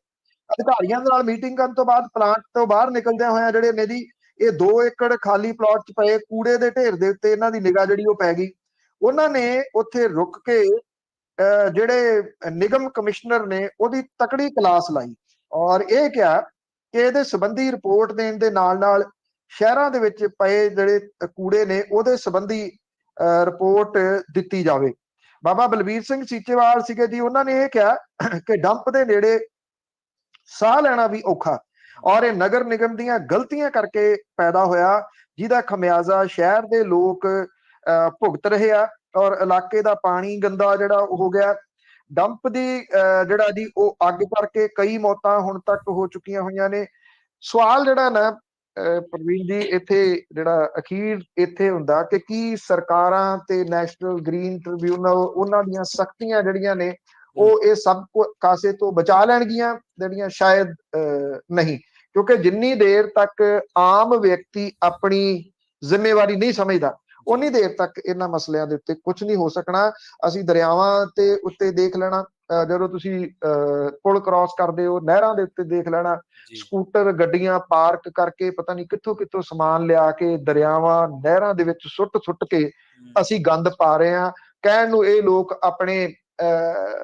ਅਧਿਕਾਰੀਆਂ ਦੇ ਨਾਲ ਮੀਟਿੰਗ ਕਰਨ ਤੋਂ ਬਾਅਦ ਪਲਾਂਟ ਤੋਂ ਬਾਹਰ ਨਿਕਲਦਿਆਂ ਹੋਇਆ ਜਿਹੜੇ ਨੇ ਜੀ, ਇਹ 2 ਏਕੜ ਖਾਲੀ ਪਲਾਟ 'ਚ ਪਏ ਕੂੜੇ ਦੇ ਢੇਰ ਦੇ ਉੱਤੇ ਇਹਨਾਂ ਦੀ ਨਿਗਾਹ ਜਿਹੜੀ ਉਹ ਪੈ ਗਈ। ਉਹਨਾਂ ਨੇ ਉੱਥੇ ਰੁਕ ਕੇ ਜਿਹੜੇ ਨਿਗਮ ਕਮਿਸ਼ਨਰ ਨੇ, ਉਹਦੀ ਤਕੜੀ ਕਲਾਸ ਲਾਈ, ਔਰ ਇਹ ਕਿਹਾ ਕਿ ਇਹਦੇ ਸੰਬੰਧੀ ਰਿਪੋਰਟ ਦੇਣ ਦੇ ਨਾਲ ਸ਼ਹਿਰਾਂ ਦੇ ਵਿੱਚ ਪਏ ਜਿਹੜੇ ਕੂੜੇ ਨੇ, ਉਹਦੇ ਸੰਬੰਧੀ ਰਿਪੋਰਟ ਦਿੱਤੀ ਜਾਵੇ। ਬਾਬਾ ਬਲਬੀਰ ਸਿੰਘ ਸੀਚੇਵਾਲ ਸੀਗੇ ਜੀ, ਉਹਨਾਂ ਨੇ ਇਹ ਕਿਹਾ ਕਿ ਡੰਪ ਦੇ ਨੇੜੇ ਸਾਹ ਲੈਣਾ ਵੀ ਔਖਾ, ਔਰ ਇਹ ਨਗਰ ਨਿਗਮ ਦੀਆਂ ਗਲਤੀਆਂ ਕਰਕੇ ਪੈਦਾ ਹੋਇਆ, ਜਿਹਦਾ ਖਮਿਆਜ਼ਾ ਸ਼ਹਿਰ ਦੇ ਲੋਕ ਭੁਗਤ ਰਹੇ ਆ, ਔਰ ਇਲਾਕੇ ਦਾ ਪਾਣੀ ਗੰਦਾ ਜਿਹੜਾ ਹੋ ਗਿਆ। ਡੰਪ ਦੀ ਜਿਹੜਾ ਜੀ ਉਹ ਅੱਗ ਕਰਕੇ ਕਈ ਮੌਤਾਂ ਹੁਣ ਤੱਕ ਹੋ ਚੁੱਕੀਆਂ ਹੋਈਆਂ ਨੇ। ਸਵਾਲ ਜਿਹੜਾ ਨਾ ਪ੍ਰਵੀਨ ਜੀ, ਇੱਥੇ ਜਿਹੜਾ ਅਖੀਰ ਇੱਥੇ ਹੁੰਦਾ ਕਿ ਕੀ ਸਰਕਾਰਾਂ ਤੇ ਨੈਸ਼ਨਲ ਗ੍ਰੀਨ ਟ੍ਰਿਬਿਊਨਲ ਉਹਨਾਂ ਦੀਆਂ ਸਖਤੀਆਂ ਜਿਹੜੀਆਂ ਨੇ, ਉਹ ਇਹ ਸਭ ਕਾਸੇ ਤੋਂ ਬਚਾ ਲੈਣਗੀਆਂ? ਜਿਹੜੀਆਂ ਸ਼ਾਇਦ ਨਹੀਂ, ਕਿਉਂਕਿ ਜਿੰਨੀ ਦੇਰ ਤੱਕ ਆਮ ਵਿਅਕਤੀ ਆਪਣੀ ਜ਼ਿੰਮੇਵਾਰੀ ਨਹੀਂ ਸਮਝਦਾ, ਉਨੀ ਦੇਰ ਤੱਕ ਇਹਨਾਂ ਮਸਲਿਆਂ ਦੇ ਉੱਤੇ ਕੁਝ ਨਹੀਂ ਹੋ ਸਕਣਾ। ਅਸੀਂ ਦਰਿਆਵਾਂ ਤੇ ਉੱਤੇ ਦੇਖ ਲੈਣਾ, ਜਦੋਂ ਤੁਸੀਂ ਪੁਲ ਕ੍ਰਾਸ ਕਰਦੇ ਹੋ, ਨਹਿਰਾਂ ਦੇ ਉੱਤੇ ਦੇਖ ਲੈਣਾ, ਸਕੂਟਰ ਗੱਡੀਆਂ ਪਾਰਕ ਕਰਕੇ ਪਤਾ ਨਹੀਂ ਕਿੱਥੋਂ ਕਿੱਥੋਂ ਸਮਾਨ ਲਿਆ ਕੇ ਦਰਿਆਵਾਂ ਨਹਿਰਾਂ ਦੇ ਵਿੱਚ ਸੁੱਟ ਕੇ ਅਸੀਂ ਗੰਦ ਪਾ ਰਹੇ ਹਾਂ। ਕਹਿਣ ਨੂੰ ਇਹ ਲੋਕ ਆਪਣੇ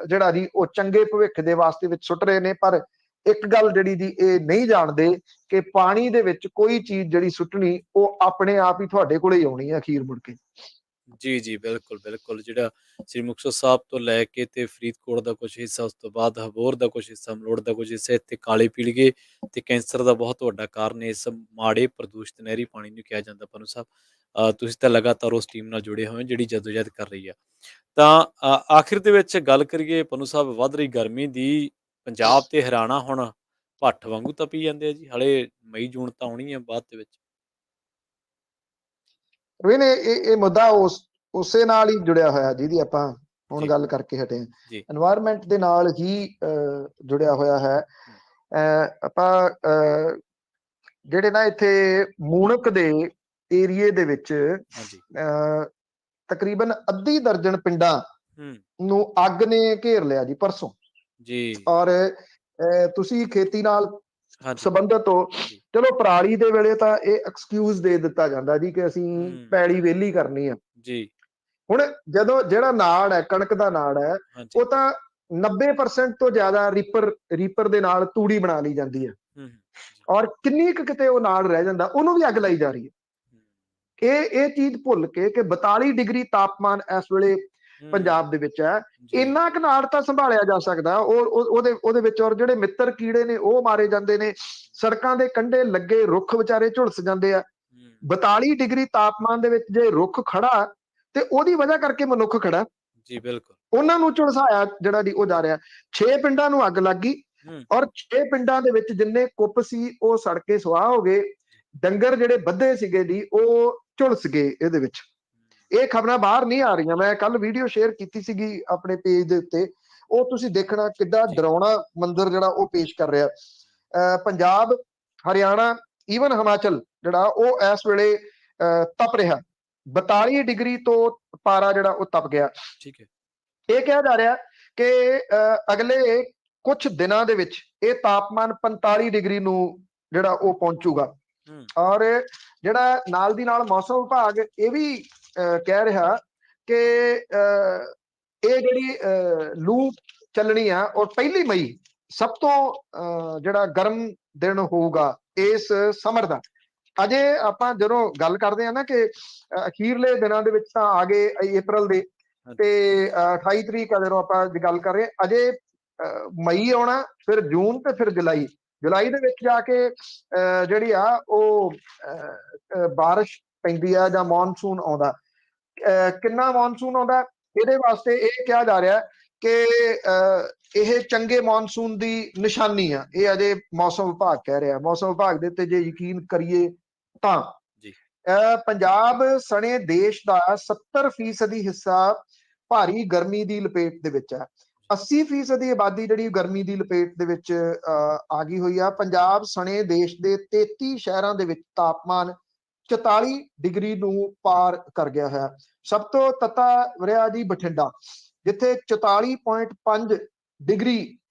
ਜਿਹੜਾ ਜੀ ਉਹ ਚੰਗੇ ਭਵਿੱਖ ਦੇ ਵਾਸਤੇ ਵਿੱਚ ਸੁੱਟ ਰਹੇ ਨੇ, ਪਰ ਇੱਕ ਗੱਲ ਜਿਹੜੀ ਜੀ ਇਹ ਨਹੀਂ ਜਾਣਦੇ ਕਿ ਪਾਣੀ ਦੇ ਵਿੱਚ ਕੋਈ ਚੀਜ਼ ਜਿਹੜੀ ਸੁੱਟਣੀ, ਉਹ ਆਪਣੇ ਆਪ ਹੀ ਤੁਹਾਡੇ ਕੋਲੇ ਹੀ ਆਉਣੀ ਹੈ ਅਖੀਰ ਮੁੜ ਕੇ। ਜੀ, ਜੀ, ਬਿਲਕੁਲ, ਬਿਲਕੁਲ। ਜਿਹੜਾ ਸ੍ਰੀ ਮੁਕਤਸਰ ਸਾਹਿਬ ਤੋਂ ਲੈ ਕੇ ਤੇ ਫਰੀਦਕੋਟ ਦਾ ਕੁਝ ਹਿੱਸਾ, ਉਸ ਤੋਂ ਬਾਅਦ ਅਬੋਹਰ ਦਾ ਕੁਝ ਹਿੱਸਾ, ਮਲੋਟ ਦਾ ਕੁਝ ਹਿੱਸਾ, ਇੱਥੇ ਕਾਲੇ ਪੀਲੀਏ ਤੇ ਕੈਂਸਰ ਦਾ ਬਹੁਤ ਵੱਡਾ ਕਾਰਨ ਇਸ ਮਾੜੇ ਪ੍ਰਦੂਸ਼ਿਤ ਨਹਿਰੀ ਪਾਣੀ ਨੂੰ ਕਿਹਾ ਜਾਂਦਾ। ਪੰਨੂ ਸਾਹਿਬ, ਤੁਸੀਂ ਤਾਂ ਲਗਾਤਾਰ ਉਸ ਟੀਮ ਨਾਲ ਜੁੜੇ ਹੋਏ ਹੋ ਜਿਹੜੀ ਜਦੋਜਹਿਦ ਕਰ ਰਹੀ ਆ। ਤਾਂ ਆਖਿਰ ਦੇ ਵਿੱਚ ਗੱਲ ਕਰੀਏ ਪੰਨੂ ਸਾਹਿਬ, ਵੱਧ ਰਹੀ ਗਰਮੀ ਦੀ, ਪੰਜਾਬ ਤੇ ਹਰਿਆਣਾ ਹੁਣ ਭੱਠ ਵਾਂਗੂ ਤਪੀ ਜਾਂਦੇ ਆ ਜੀ। ਹਲੇ ਮਈ ਜੂਨ ਤਾਂ ਆਉਣੀ ਆ ਬਾਅਦ ਦੇ ਵਿੱਚ। ਇਹ ਮੁੱਦਾ ਉਸੇ ਨਾਲ ਹੀ ਜੁੜਿਆ ਹੋਇਆ ਜਿਹਦੀ ਆਪਾਂ ਹੁਣ ਗੱਲ ਕਰਕੇ ਹਟੇ ਹਾਂ, এনवायरमेंट ਦੇ ਨਾਲ ਹੀ ਜੁੜਿਆ ਹੋਇਆ ਹੈ। ਆਪਾਂ ਜਿਹੜੇ ਨਾ ਇੱਥੇ ਮੂਣਕ ਦੇ ਏਰੀਏ ਦੇ ਵਿੱਚ ਤਕਰੀਬਨ ਅੱਧੀ ਦਰਜਨ ਪਿੰਡਾਂ ਨੂੰ ਅੱਗ ਨੇ ਘੇਰ ਲਿਆ ਜੀ ਪਰਸੋਂ ਜੀ। ਔਰ ਤੁਸੀਂ ਖੇਤੀ ਨਾਲ ਸੰਬੰਧਿਤ ਹੋ, ਚਲੋ ਪਰਾਲੀ ਦੇ ਵੇਲੇ ਤਾਂ ਇਹ ਐਕਸਕਿਊਜ਼ ਦੇ ਦਿੱਤਾ ਜਾਂਦਾ ਜੀ ਕਿ ਅਸੀਂ ਪੈਲੀ ਵਿਹਲੀ ਕਰਨੀ ਆ ਜੀ। ਹੁਣ ਜਦੋਂ ਜਿਹੜਾ ਨਾੜ ਹੈ, ਕਣਕ ਦਾ ਨਾੜ ਹੈ, ਉਹ ਤਾਂ 90% ਤੋਂ ਜ਼ਿਆਦਾ ਰੀਪਰ ਦੇ ਨਾਲ ਤੂੜੀ ਬਣਾ ਲਈ ਜਾਂਦੀ ਹੈ, ਔਰ ਕਿੰਨੀ ਕੁ ਕਿਤੇ ਉਹ ਨਾੜ ਰਹਿ ਜਾਂਦਾ, ਉਹਨੂੰ ਵੀ ਅੱਗ ਲਾਈ ਜਾ ਰਹੀ ਹੈ। ਇਹ ਚੀਜ਼ ਭੁੱਲ ਕੇ ਕਿ 42 ਡਿਗਰੀ ਤਾਪਮਾਨ ਇਸ ਵੇਲੇ ਪੰਜਾਬ ਦੇ ਵਿੱਚ ਹੈ, ਇੰਨਾ ਕੁ ਨਾੜ ਤਾਂ ਸੰਭਾਲਿਆ ਜਾ ਸਕਦਾ ਉਹਦੇ ਵਿੱਚ। ਔਰ ਜਿਹੜੇ ਮਿੱਤਰ ਕੀੜੇ ਨੇ ਉਹ ਮਾਰੇ ਜਾਂਦੇ ਨੇ, ਸੜਕਾਂ ਦੇ ਕੰਢੇ ਲੱਗੇ ਰੁੱਖ ਵਿਚਾਰੇ ਝੁਲਸ ਜਾਂਦੇ ਆ। 42 ਡਿਗਰੀ ਤਾਪਮਾਨ ਦੇ ਵਿੱਚ ਜੇ ਰੁੱਖ ਖੜਾ, ਤੇ ਉਹਦੀ ਵਜ੍ਹਾ ਕਰਕੇ ਮਨੁੱਖ ਖੜਾ ਜੀ। ਬਿਲਕੁਲ। ਉਹਨਾਂ ਨੂੰ ਝੁਲਸਾਇਆ ਜਿਹੜਾ ਜੀ ਉਹ ਜਾ ਰਿਹਾ। 6 ਪਿੰਡਾਂ ਨੂੰ ਅੱਗ ਲੱਗ ਗਈ ਹੂੰ, ਔਰ 6 ਪਿੰਡਾਂ ਦੇ ਵਿੱਚ ਜਿੰਨੇ ਕੁੱਪ ਸੀ ਉਹ ਸੜ ਕੇ ਸੁਆਹ ਹੋ ਗਏ। ਡੰਗਰ ਜਿਹੜੇ ਬੱਧੇ ਸੀਗੇ ਜੀ ਉਹ ਝੁਲਸ ਗਏ ਇਹਦੇ ਵਿੱਚ। ਇਹ ਖਬਰਾਂ ਬਾਹਰ ਨਹੀਂ ਆ ਰਹੀਆਂ। ਮੈਂ ਕੱਲ ਵੀਡੀਓ ਸ਼ੇਅਰ ਕੀਤੀ ਸੀਗੀ ਆਪਣੇ ਪੇਜ ਦੇ ਉੱਤੇ, ਉਹ ਤੁਸੀਂ ਦੇਖਣਾ ਕਿੱਡਾ ਜੀ, ਡਰਾਉਣਾ ਮੰਜ਼ਰ ਜਿਹੜਾ ਉਹ ਪੇਸ਼ ਕਰ ਰਿਹਾ। ਪੰਜਾਬ, ਹਰਿਆਣਾ, ਈਵਨ ਹਿਮਾਚਲ ਜਿਹੜਾ ਉਹ ਇਸ ਵੇਲੇ ਤਪ ਰਿਹਾ। 42 ਡਿਗਰੀ ਤੋਂ ਪਾਰਾ ਜਿਹੜਾ ਉਹ ਤਪ ਗਿਆ। ਠੀਕ ਹੈ। ਇਹ ਕਿਹਾ ਜਾ ਰਿਹਾ ਕਿ ਅਗਲੇ ਕੁਝ ਦਿਨਾਂ ਦੇ ਵਿੱਚ ਇਹ ਤਾਪਮਾਨ 45 ਡਿਗਰੀ ਨੂੰ ਜਿਹੜਾ ਉਹ ਪਹੁੰਚੂਗਾ। ਹੂੰ, ਔਰ ਜਿਹੜਾ ਨਾਲ ਦੀ ਨਾਲ ਮੌਸਮ ਵਿਭਾਗ ਇਹ ਵੀ ਕਹਿ ਰਿਹਾ ਕਿ ਇਹ ਜਿਹੜੀ ਲੂ ਚੱਲਣੀ ਆ ਔਰ 1 ਮਈ ਸਭ ਤੋਂ ਜਿਹੜਾ ਗਰਮ ਦਿਨ ਹੋਊਗਾ ਇਸ ਸਮਰ ਦਾ। ਅਜੇ ਆਪਾਂ ਜਦੋਂ ਗੱਲ ਕਰਦੇ ਆ ਨਾ ਕਿ ਅਖੀਰਲੇ ਦਿਨਾਂ ਦੇ ਵਿੱਚ ਤਾਂ ਆ ਗਏ ਅਪ੍ਰੈਲ ਦੇ, ਤੇ 28 ਤਰੀਕ ਆ ਜਦੋਂ ਆਪਾਂ ਗੱਲ ਕਰ ਰਹੇ, ਅਜੇ ਮਈ ਆਉਣਾ, ਫਿਰ ਜੂਨ ਤੇ ਫਿਰ ਜੁਲਾਈ। ਜੁਲਾਈ ਦੇ ਵਿੱਚ ਜਾ ਕੇ ਜਿਹੜੀ ਆ ਉਹ ਬਾਰਿਸ਼ ਪੈਂਦੀ ਆ ਜਾਂ ਮੌਨਸੂਨ ਆਉਂਦਾ। ਕਿੰਨਾ ਮੌਨਸੂਨ ਆਉਂਦਾ ਇਹਦੇ ਵਾਸਤੇ ਇਹ ਕਿਹਾ ਜਾ ਰਿਹਾ ਕਿ ਇਹ ਚੰਗੇ ਮੌਨਸੂਨ ਦੀ ਨਿਸ਼ਾਨੀ ਆ। ਇਹ ਅਜੇ ਮੌਸਮ ਵਿਭਾਗ ਕਹਿ ਰਿਹਾ। ਮੌਸਮ ਵਿਭਾਗ ਦੇ ਉੱਤੇ ਜੇ ਯਕੀਨ ਕਰੀਏ ਤਾਂ ਪੰਜਾਬ ਸਣੇ ਦੇਸ਼ ਦਾ 70% ਹਿੱਸਾ ਭਾਰੀ ਗਰਮੀ ਦੀ ਲਪੇਟ ਦੇ ਵਿੱਚ ਹੈ। 80% ਦੀ ਆਬਾਦੀ ਜਿਹੜੀ ਗਰਮੀ ਦੀ ਲਪੇਟ ਦੇ ਵਿੱਚ ਆ ਗਈ ਹੋਈ ਆ। ਪੰਜਾਬ ਸਣੇ ਦੇਸ਼ ਦੇ 33 ਸ਼ਹਿਰਾਂ ਦੇ ਵਿੱਚ ਤਾਪਮਾਨ 44 ਡਿਗਰੀ ਨੂੰ ਪਾਰ ਕਰ ਗਿਆ ਹੈ। ਸਭ ਤੋਂ ਤੱਤਾ ਰਿਹਾ ਜੀ ਬਠਿੰਡਾ, ਜਿੱਥੇ 44.5 ਡਿਗਰੀ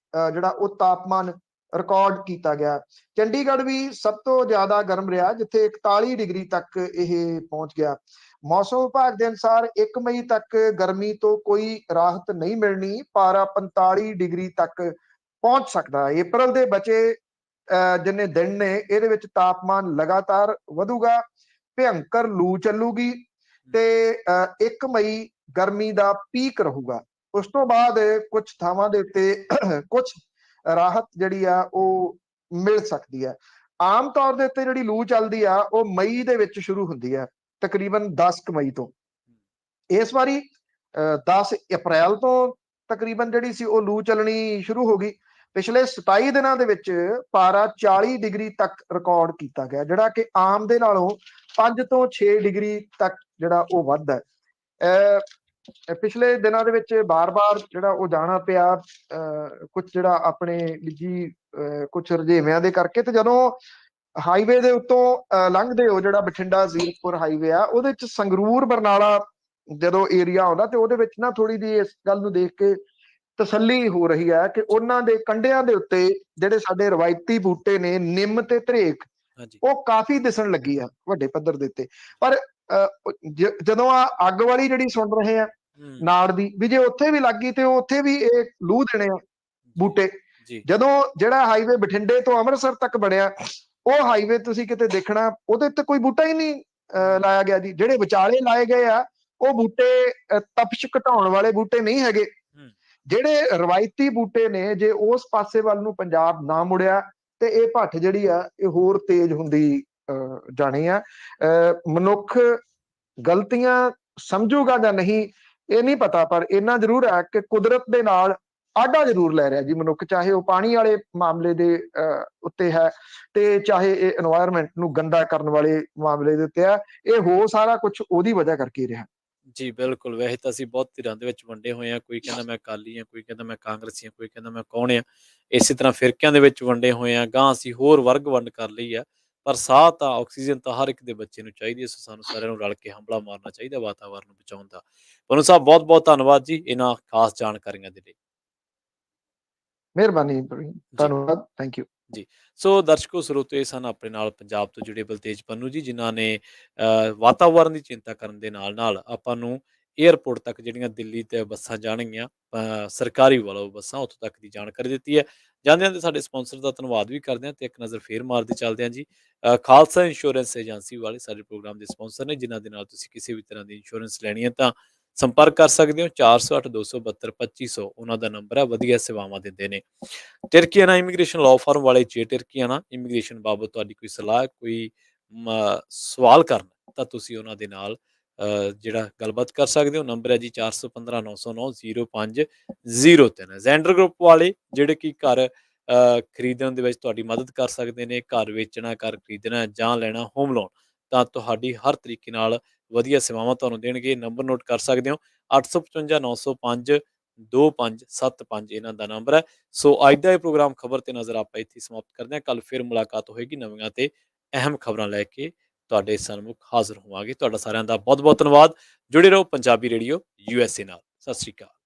ਜਿਹੜਾ ਉਹ ਤਾਪਮਾਨ ਰਿਕਾਰਡ ਕੀਤਾ ਗਿਆ। ਚੰਡੀਗੜ੍ਹ ਵੀ ਸਭ ਤੋਂ ਜ਼ਿਆਦਾ ਗਰਮ ਰਿਹਾ, ਜਿੱਥੇ 41 ਡਿਗਰੀ ਤੱਕ ਇਹ ਪਹੁੰਚ ਗਿਆ। ਮੌਸਮ ਵਿਭਾਗ ਦੇ ਅਨੁਸਾਰ 1 ਮਈ ਤੱਕ ਗਰਮੀ ਤੋਂ ਕੋਈ ਰਾਹਤ ਨਹੀਂ ਮਿਲਣੀ। ਪਾਰਾ 45 ਡਿਗਰੀ ਤੱਕ ਪਹੁੰਚ ਸਕਦਾ ਹੈ। ਅਪ੍ਰੈਲ ਦੇ ਬਚੇ ਜਿੰਨੇ ਦਿਨ ਨੇ ਇਹਦੇ ਵਿੱਚ ਤਾਪਮਾਨ ਲਗਾਤਾਰ ਵਧੂਗਾ, ਭਿਅੰਕਰ ਲੂ ਚੱਲੂਗੀ ਤੇ 1 ਮਈ ਗਰਮੀ ਦਾ ਪੀਕ ਰਹੂਗਾ। ਉਸ ਤੋਂ ਬਾਅਦ ਕੁਝ ਥਾਵਾਂ ਦੇ ਉੱਤੇ ਕੁਝ ਰਾਹਤ ਜਿਹੜੀ ਆ ਉਹ ਮਿਲ ਸਕਦੀ ਹੈ। ਆਮ ਤੌਰ ਦੇ ਉੱਤੇ ਜਿਹੜੀ ਲੂ ਚੱਲਦੀ ਆ ਉਹ ਮਈ ਦੇ ਵਿੱਚ ਸ਼ੁਰੂ ਹੁੰਦੀ ਹੈ, ਤਕਰੀਬਨ 10 ਮਈ ਤੋਂ। ਇਸ ਵਾਰੀ 10 ਅਪ੍ਰੈਲ ਤੋਂ ਤਕਰੀਬਨ ਜਿਹੜੀ ਸੀ ਉਹ ਲੂ ਚੱਲਣੀ ਸ਼ੁਰੂ ਹੋ ਗਈ। ਪਿਛਲੇ 27 ਦਿਨਾਂ ਦੇ ਵਿੱਚ ਪਾਰਾ 40 ਡਿਗਰੀ ਤੱਕ ਰਿਕਾਰਡ ਕੀਤਾ ਗਿਆ, ਜਿਹੜਾ ਕਿ ਆਮ ਦੇ ਨਾਲੋਂ 5 ਤੋਂ 6 ਡਿਗਰੀ ਤੱਕ ਜਿਹੜਾ ਉਹ ਵੱਧ ਹੈ। ਪਿਛਲੇ ਦਿਨਾਂ ਦੇ ਵਿੱਚ ਬਾਰ-ਬਾਰ ਜਿਹੜਾ ਉਹ ਜਾਣਾ ਪਿਆ ਕੁਝ ਜਿਹੜਾ ਆਪਣੇ ਨਿੱਜੀ ਕੁਝ ਰੁਝੇਵਿਆਂ ਦੇ ਕਰਕੇ। ਤੇ ਜਦੋਂ ਹਾਈਵੇ ਦੇ ਉੱਤੋਂ ਲੰਘਦੇ ਹੋ, ਜਿਹੜਾ ਬਠਿੰਡਾ ਜ਼ੀਰਕਪੁਰ ਹਾਈਵੇ ਆ, ਉਹਦੇ ਵਿੱਚ ਸੰਗਰੂਰ ਬਰਨਾਲਾ ਜਦੋਂ ਏਰੀਆ ਆਉਂਦਾ ਤੇ ਉਹਦੇ ਵਿੱਚ ਨਾ ਥੋੜੀ ਜਿਹੀ ਇਸ ਗੱਲ ਨੂੰ ਦੇਖ ਕੇ ਤਸੱਲੀ ਹੋ ਰਹੀ ਹੈ ਕਿ ਉਹਨਾਂ ਦੇ ਕੰਢਿਆਂ ਦੇ ਉੱਤੇ ਜਿਹੜੇ ਸਾਡੇ ਰਵਾਇਤੀ ਬੂਟੇ ਨੇ, ਨਿੰਮ ਤੇ ਧਰੇਕ, ਉਹ ਕਾਫੀ ਦਿਸਣ ਲੱਗੀ ਆ ਵੱਡੇ ਪੱਧਰ ਦੇ ਉੱਤੇ। ਪਰ ਜਦੋਂ ਆ ਅੱਗ ਵਾਲੀ ਜਿਹੜੀ ਸੁਣ ਰਹੇ ਆ ਨਾੜ ਦੀ, ਵੀ ਜੇ ਉੱਥੇ ਵੀ ਲੱਗ ਗਈ ਤੇ ਉੱਥੇ ਵੀ ਇਹ ਲੂ ਦੇਣੇ ਆ ਬੂਟੇ। ਜਦੋਂ ਜਿਹੜਾ ਹਾਈਵੇ ਬਠਿੰਡੇ ਤੋਂ ਅੰਮ੍ਰਿਤਸਰ ਤੱਕ ਬਣਿਆ, ਉਹ ਹਾਈਵੇ ਤੁਸੀਂ ਕਿਤੇ ਦੇਖਣਾ ਉਹਦੇ ਉੱਤੇ ਕੋਈ ਬੂਟਾ ਹੀ ਨਹੀਂ ਲਾਇਆ ਗਿਆ ਜੀ। ਜਿਹੜੇ ਵਿਚਾਲੇ ਲਾਏ ਗਏ ਆ ਉਹ ਬੂਟੇ ਤਪਸ਼ ਘਟਾਉਣ ਵਾਲੇ ਬੂਟੇ ਨਹੀਂ ਹੈਗੇ। ਜਿਹੜੇ ਰਵਾਇਤੀ ਬੂਟੇ ਨੇ, ਜੇ ਉਸ ਪਾਸੇ ਵੱਲ ਨੂੰ ਪੰਜਾਬ ਨਾ ਮੁੜਿਆ ਤੇ ਇਹ ਭੱਠ ਜਿਹੜੀ ਆ ਇਹ ਹੋਰ ਤੇਜ਼ ਹੁੰਦੀ ਜਾਣੀ ਆ। ਮਨੁੱਖ ਗਲਤੀਆਂ ਸਮਝੂਗਾ ਜਾਂ ਨਹੀਂ ਇਹ ਨਹੀਂ ਪਤਾ, ਪਰ ਇੰਨਾ ਜ਼ਰੂਰ ਹੈ ਕਿ ਕੁਦਰਤ ਦੇ ਨਾਲ ਆਡਾ ਜ਼ਰੂਰ ਲੈ ਰਿਹਾ ਜੀ ਮਨੁੱਖ, ਚਾਹੇ ਉਹ ਪਾਣੀ ਵਾਲੇ ਮਾਮਲੇ ਦੇ ਉੱਤੇ ਹੈ ਤੇ ਚਾਹੇ ਇਹ এনवायरमेंट ਨੂੰ ਗੰਦਾ ਕਰਨ ਵਾਲੇ ਮਾਮਲੇ ਦੇ ਉੱਤੇ ਹੈ। ਇਹ ਹੋ ਸਾਰਾ ਕੁਝ ਉਹਦੀ ਵਜ੍ਹਾ ਕਰਕੇ ਰਿਹਾ। ਜੀ ਬਿਲਕੁਲ। ਵੈਸੇ ਤਾਂ ਅਸੀਂ ਬਹੁਤ ਧਿਰਾਂ ਦੇ ਵਿੱਚ ਵੰਡੇ ਹੋਏ ਆ। ਕੋਈ ਕਹਿੰਦਾ ਮੈਂ ਅਕਾਲੀ ਹਾਂ, ਕੋਈ ਕਹਿੰਦਾ ਮੈਂ ਕਾਂਗਰਸੀ ਹਾਂ, ਕੋਈ ਕਹਿੰਦਾ ਮੈਂ ਕੌਣ ਆ। ਇਸੇ ਤਰ੍ਹਾਂ ਫਿਰਕਿਆਂ ਦੇ ਵਿੱਚ ਵੰਡੇ ਹੋਏ ਆ। ਗਾਂ ਅਸੀਂ ਹੋਰ ਵਰਗ ਵੰਡ ਕਰ ਲਈ ਆ, ਪਰ ਸਾਹ ਤਾਂ ਆਕਸੀਜਨ ਤਾਂ ਹਰ ਇੱਕ ਦੇ ਬੱਚੇ ਨੂੰ ਚਾਹੀਦੀ ਹੈ। ਸੋ ਸਾਨੂੰ ਸਾਰਿਆਂ ਨੂੰ ਰਲ ਕੇ ਹੰਭਲਾ ਮਾਰਨਾ ਚਾਹੀਦਾ ਵਾਤਾਵਰਨ ਨੂੰ ਬਚਾਉਣ ਦਾ। ਪਵਨ ਸਾਹਿਬ ਬਹੁਤ ਬਹੁਤ ਧੰਨਵਾਦ ਜੀ ਇਹਨਾਂ ਖਾਸ ਜਾਣਕਾਰੀਆਂ ਦੇ ਲਈ। ਮਿਹਰਬਾਨੀ ਧੰਨਵਾਦ, ਥੈਂਕ ਯੂ ਜੀ। ਸੋ ਦਰਸ਼ਕੋ ਸਰੋਤੇ ਸਨ ਆਪਣੇ ਨਾਲ ਪੰਜਾਬ ਤੋਂ ਜੁੜੇ ਬਲਤੇਜ ਪੰਨੂ ਜੀ, ਜਿਨ੍ਹਾਂ ਨੇ ਵਾਤਾਵਰਨ ਦੀ ਚਿੰਤਾ ਕਰਨ ਦੇ ਨਾਲ ਨਾਲ ਆਪਾਂ ਨੂੰ ਏਅਰਪੋਰਟ ਤੱਕ ਜਿਹੜੀਆਂ ਦਿੱਲੀ ਤੇ ਬੱਸਾਂ ਜਾਣਗੀਆਂ ਸਰਕਾਰੀ ਵੱਲੋਂ ਬੱਸਾਂ, ਉੱਥੋਂ ਤੱਕ ਦੀ ਜਾਣਕਾਰੀ ਦਿੱਤੀ ਹੈ। ਜਾਂਦਿਆਂ ਤੇ ਸਾਡੇ ਸਪਾਂਸਰ ਦਾ ਧੰਨਵਾਦ ਵੀ ਕਰਦੇ ਹਾਂ ਤੇ ਇੱਕ ਨਜ਼ਰ ਫੇਰ ਮਾਰਦੇ ਚੱਲਦੇ ਹਾਂ ਜੀ। ਖਾਲਸਾ ਇੰਸ਼ੋਰੈਂਸ ਏਜੰਸੀ ਵਾਲੇ ਸਾਡੇ ਪ੍ਰੋਗਰਾਮ ਦੇ ਸਪਾਂਸਰ ਨੇ, ਜਿਨ੍ਹਾਂ ਦੇ ਨਾਲ ਤੁਸੀਂ ਕਿਸੇ ਵੀ ਤਰ੍ਹਾਂ ਦੀ ਇੰਸ਼ੋਰੈਂਸ ਲੈਣੀ ਹੈ ਤਾਂ ਸੰਪਰਕ ਕਰ ਸਕਦੇ ਹੋ। 408 272 2500 ਉਹਨਾਂ ਦਾ ਨੰਬਰ ਹੈ। ਵਧੀਆ ਸੇਵਾਵਾਂ ਦਿੰਦੇ ਨੇ। ਟਰਕੀਆਨਾ ਇਮੀਗ੍ਰੇਸ਼ਨ ਲਾਅ ਫਰਮ ਵਾਲੇ, ਜੇ ਟਰਕੀਆਨਾ ਇਮੀਗ੍ਰੇਸ਼ਨ ਬਾਬਤ ਤੁਹਾਡੀ ਕੋਈ ਸਲਾਹ, ਕੋਈ ਸਵਾਲ ਕਰਨਾ ਤਾਂ ਤੁਸੀਂ ਉਹਨਾਂ ਦੇ ਨਾਲ ਜਿਹੜਾ ਗੱਲਬਾਤ ਕਰ ਸਕਦੇ ਹੋ। ਨੰਬਰ ਹੈ ਜੀ 415 909 0503। ਜ਼ੈਂਡਰ ਗਰੁੱਪ ਵਾਲੇ ਜਿਹੜੇ ਕਿ ਘਰ ਖਰੀਦਣ ਦੇ ਵਿੱਚ ਤੁਹਾਡੀ ਮਦਦ ਕਰ ਸਕਦੇ ਨੇ, ਘਰ ਵੇਚਣਾ, ਘਰ ਖਰੀਦਣਾ ਜਾਂ ਲੈਣਾ, ਹੋਮ ਲੋਨ, ਤਾਂ ਤੁਹਾਡੀ ਹਰ ਤਰੀਕੇ ਨਾਲ ਵਧੀਆ ਸੇਵਾਵਾਂ ਤੁਹਾਨੂੰ ਦੇਣਗੇ। ਨੰਬਰ ਨੋਟ ਕਰ ਸਕਦੇ ਹੋ, 855 905 2575 ਇਹਨਾਂ ਦਾ ਨੰਬਰ ਹੈ। ਸੋ ਅੱਜ ਦਾ ਇਹ ਪ੍ਰੋਗਰਾਮ ਖਬਰ ਤੇ ਨਜ਼ਰ ਆਪਾਂ ਇੱਥੇ ਸਮਾਪਤ ਕਰਦੇ ਹਾਂ। ਕੱਲ ਫਿਰ ਮੁਲਾਕਾਤ ਹੋਏਗੀ ਨਵੀਆਂ ਤੇ ਅਹਿਮ ਖਬਰਾਂ ਲੈ ਕੇ ਤੁਹਾਡੇ ਸਨਮੁਖ ਹਾਜ਼ਰ ਹੋਵਾਂਗੇ। ਤੁਹਾਡਾ ਸਾਰਿਆਂ ਦਾ ਬਹੁਤ ਬਹੁਤ ਧੰਨਵਾਦ। ਜੁੜੇ ਰਹੋ ਪੰਜਾਬੀ ਰੇਡੀਓ USA ਨਾਲ। ਸਤਿ ਸ਼੍ਰੀ ਅਕਾਲ।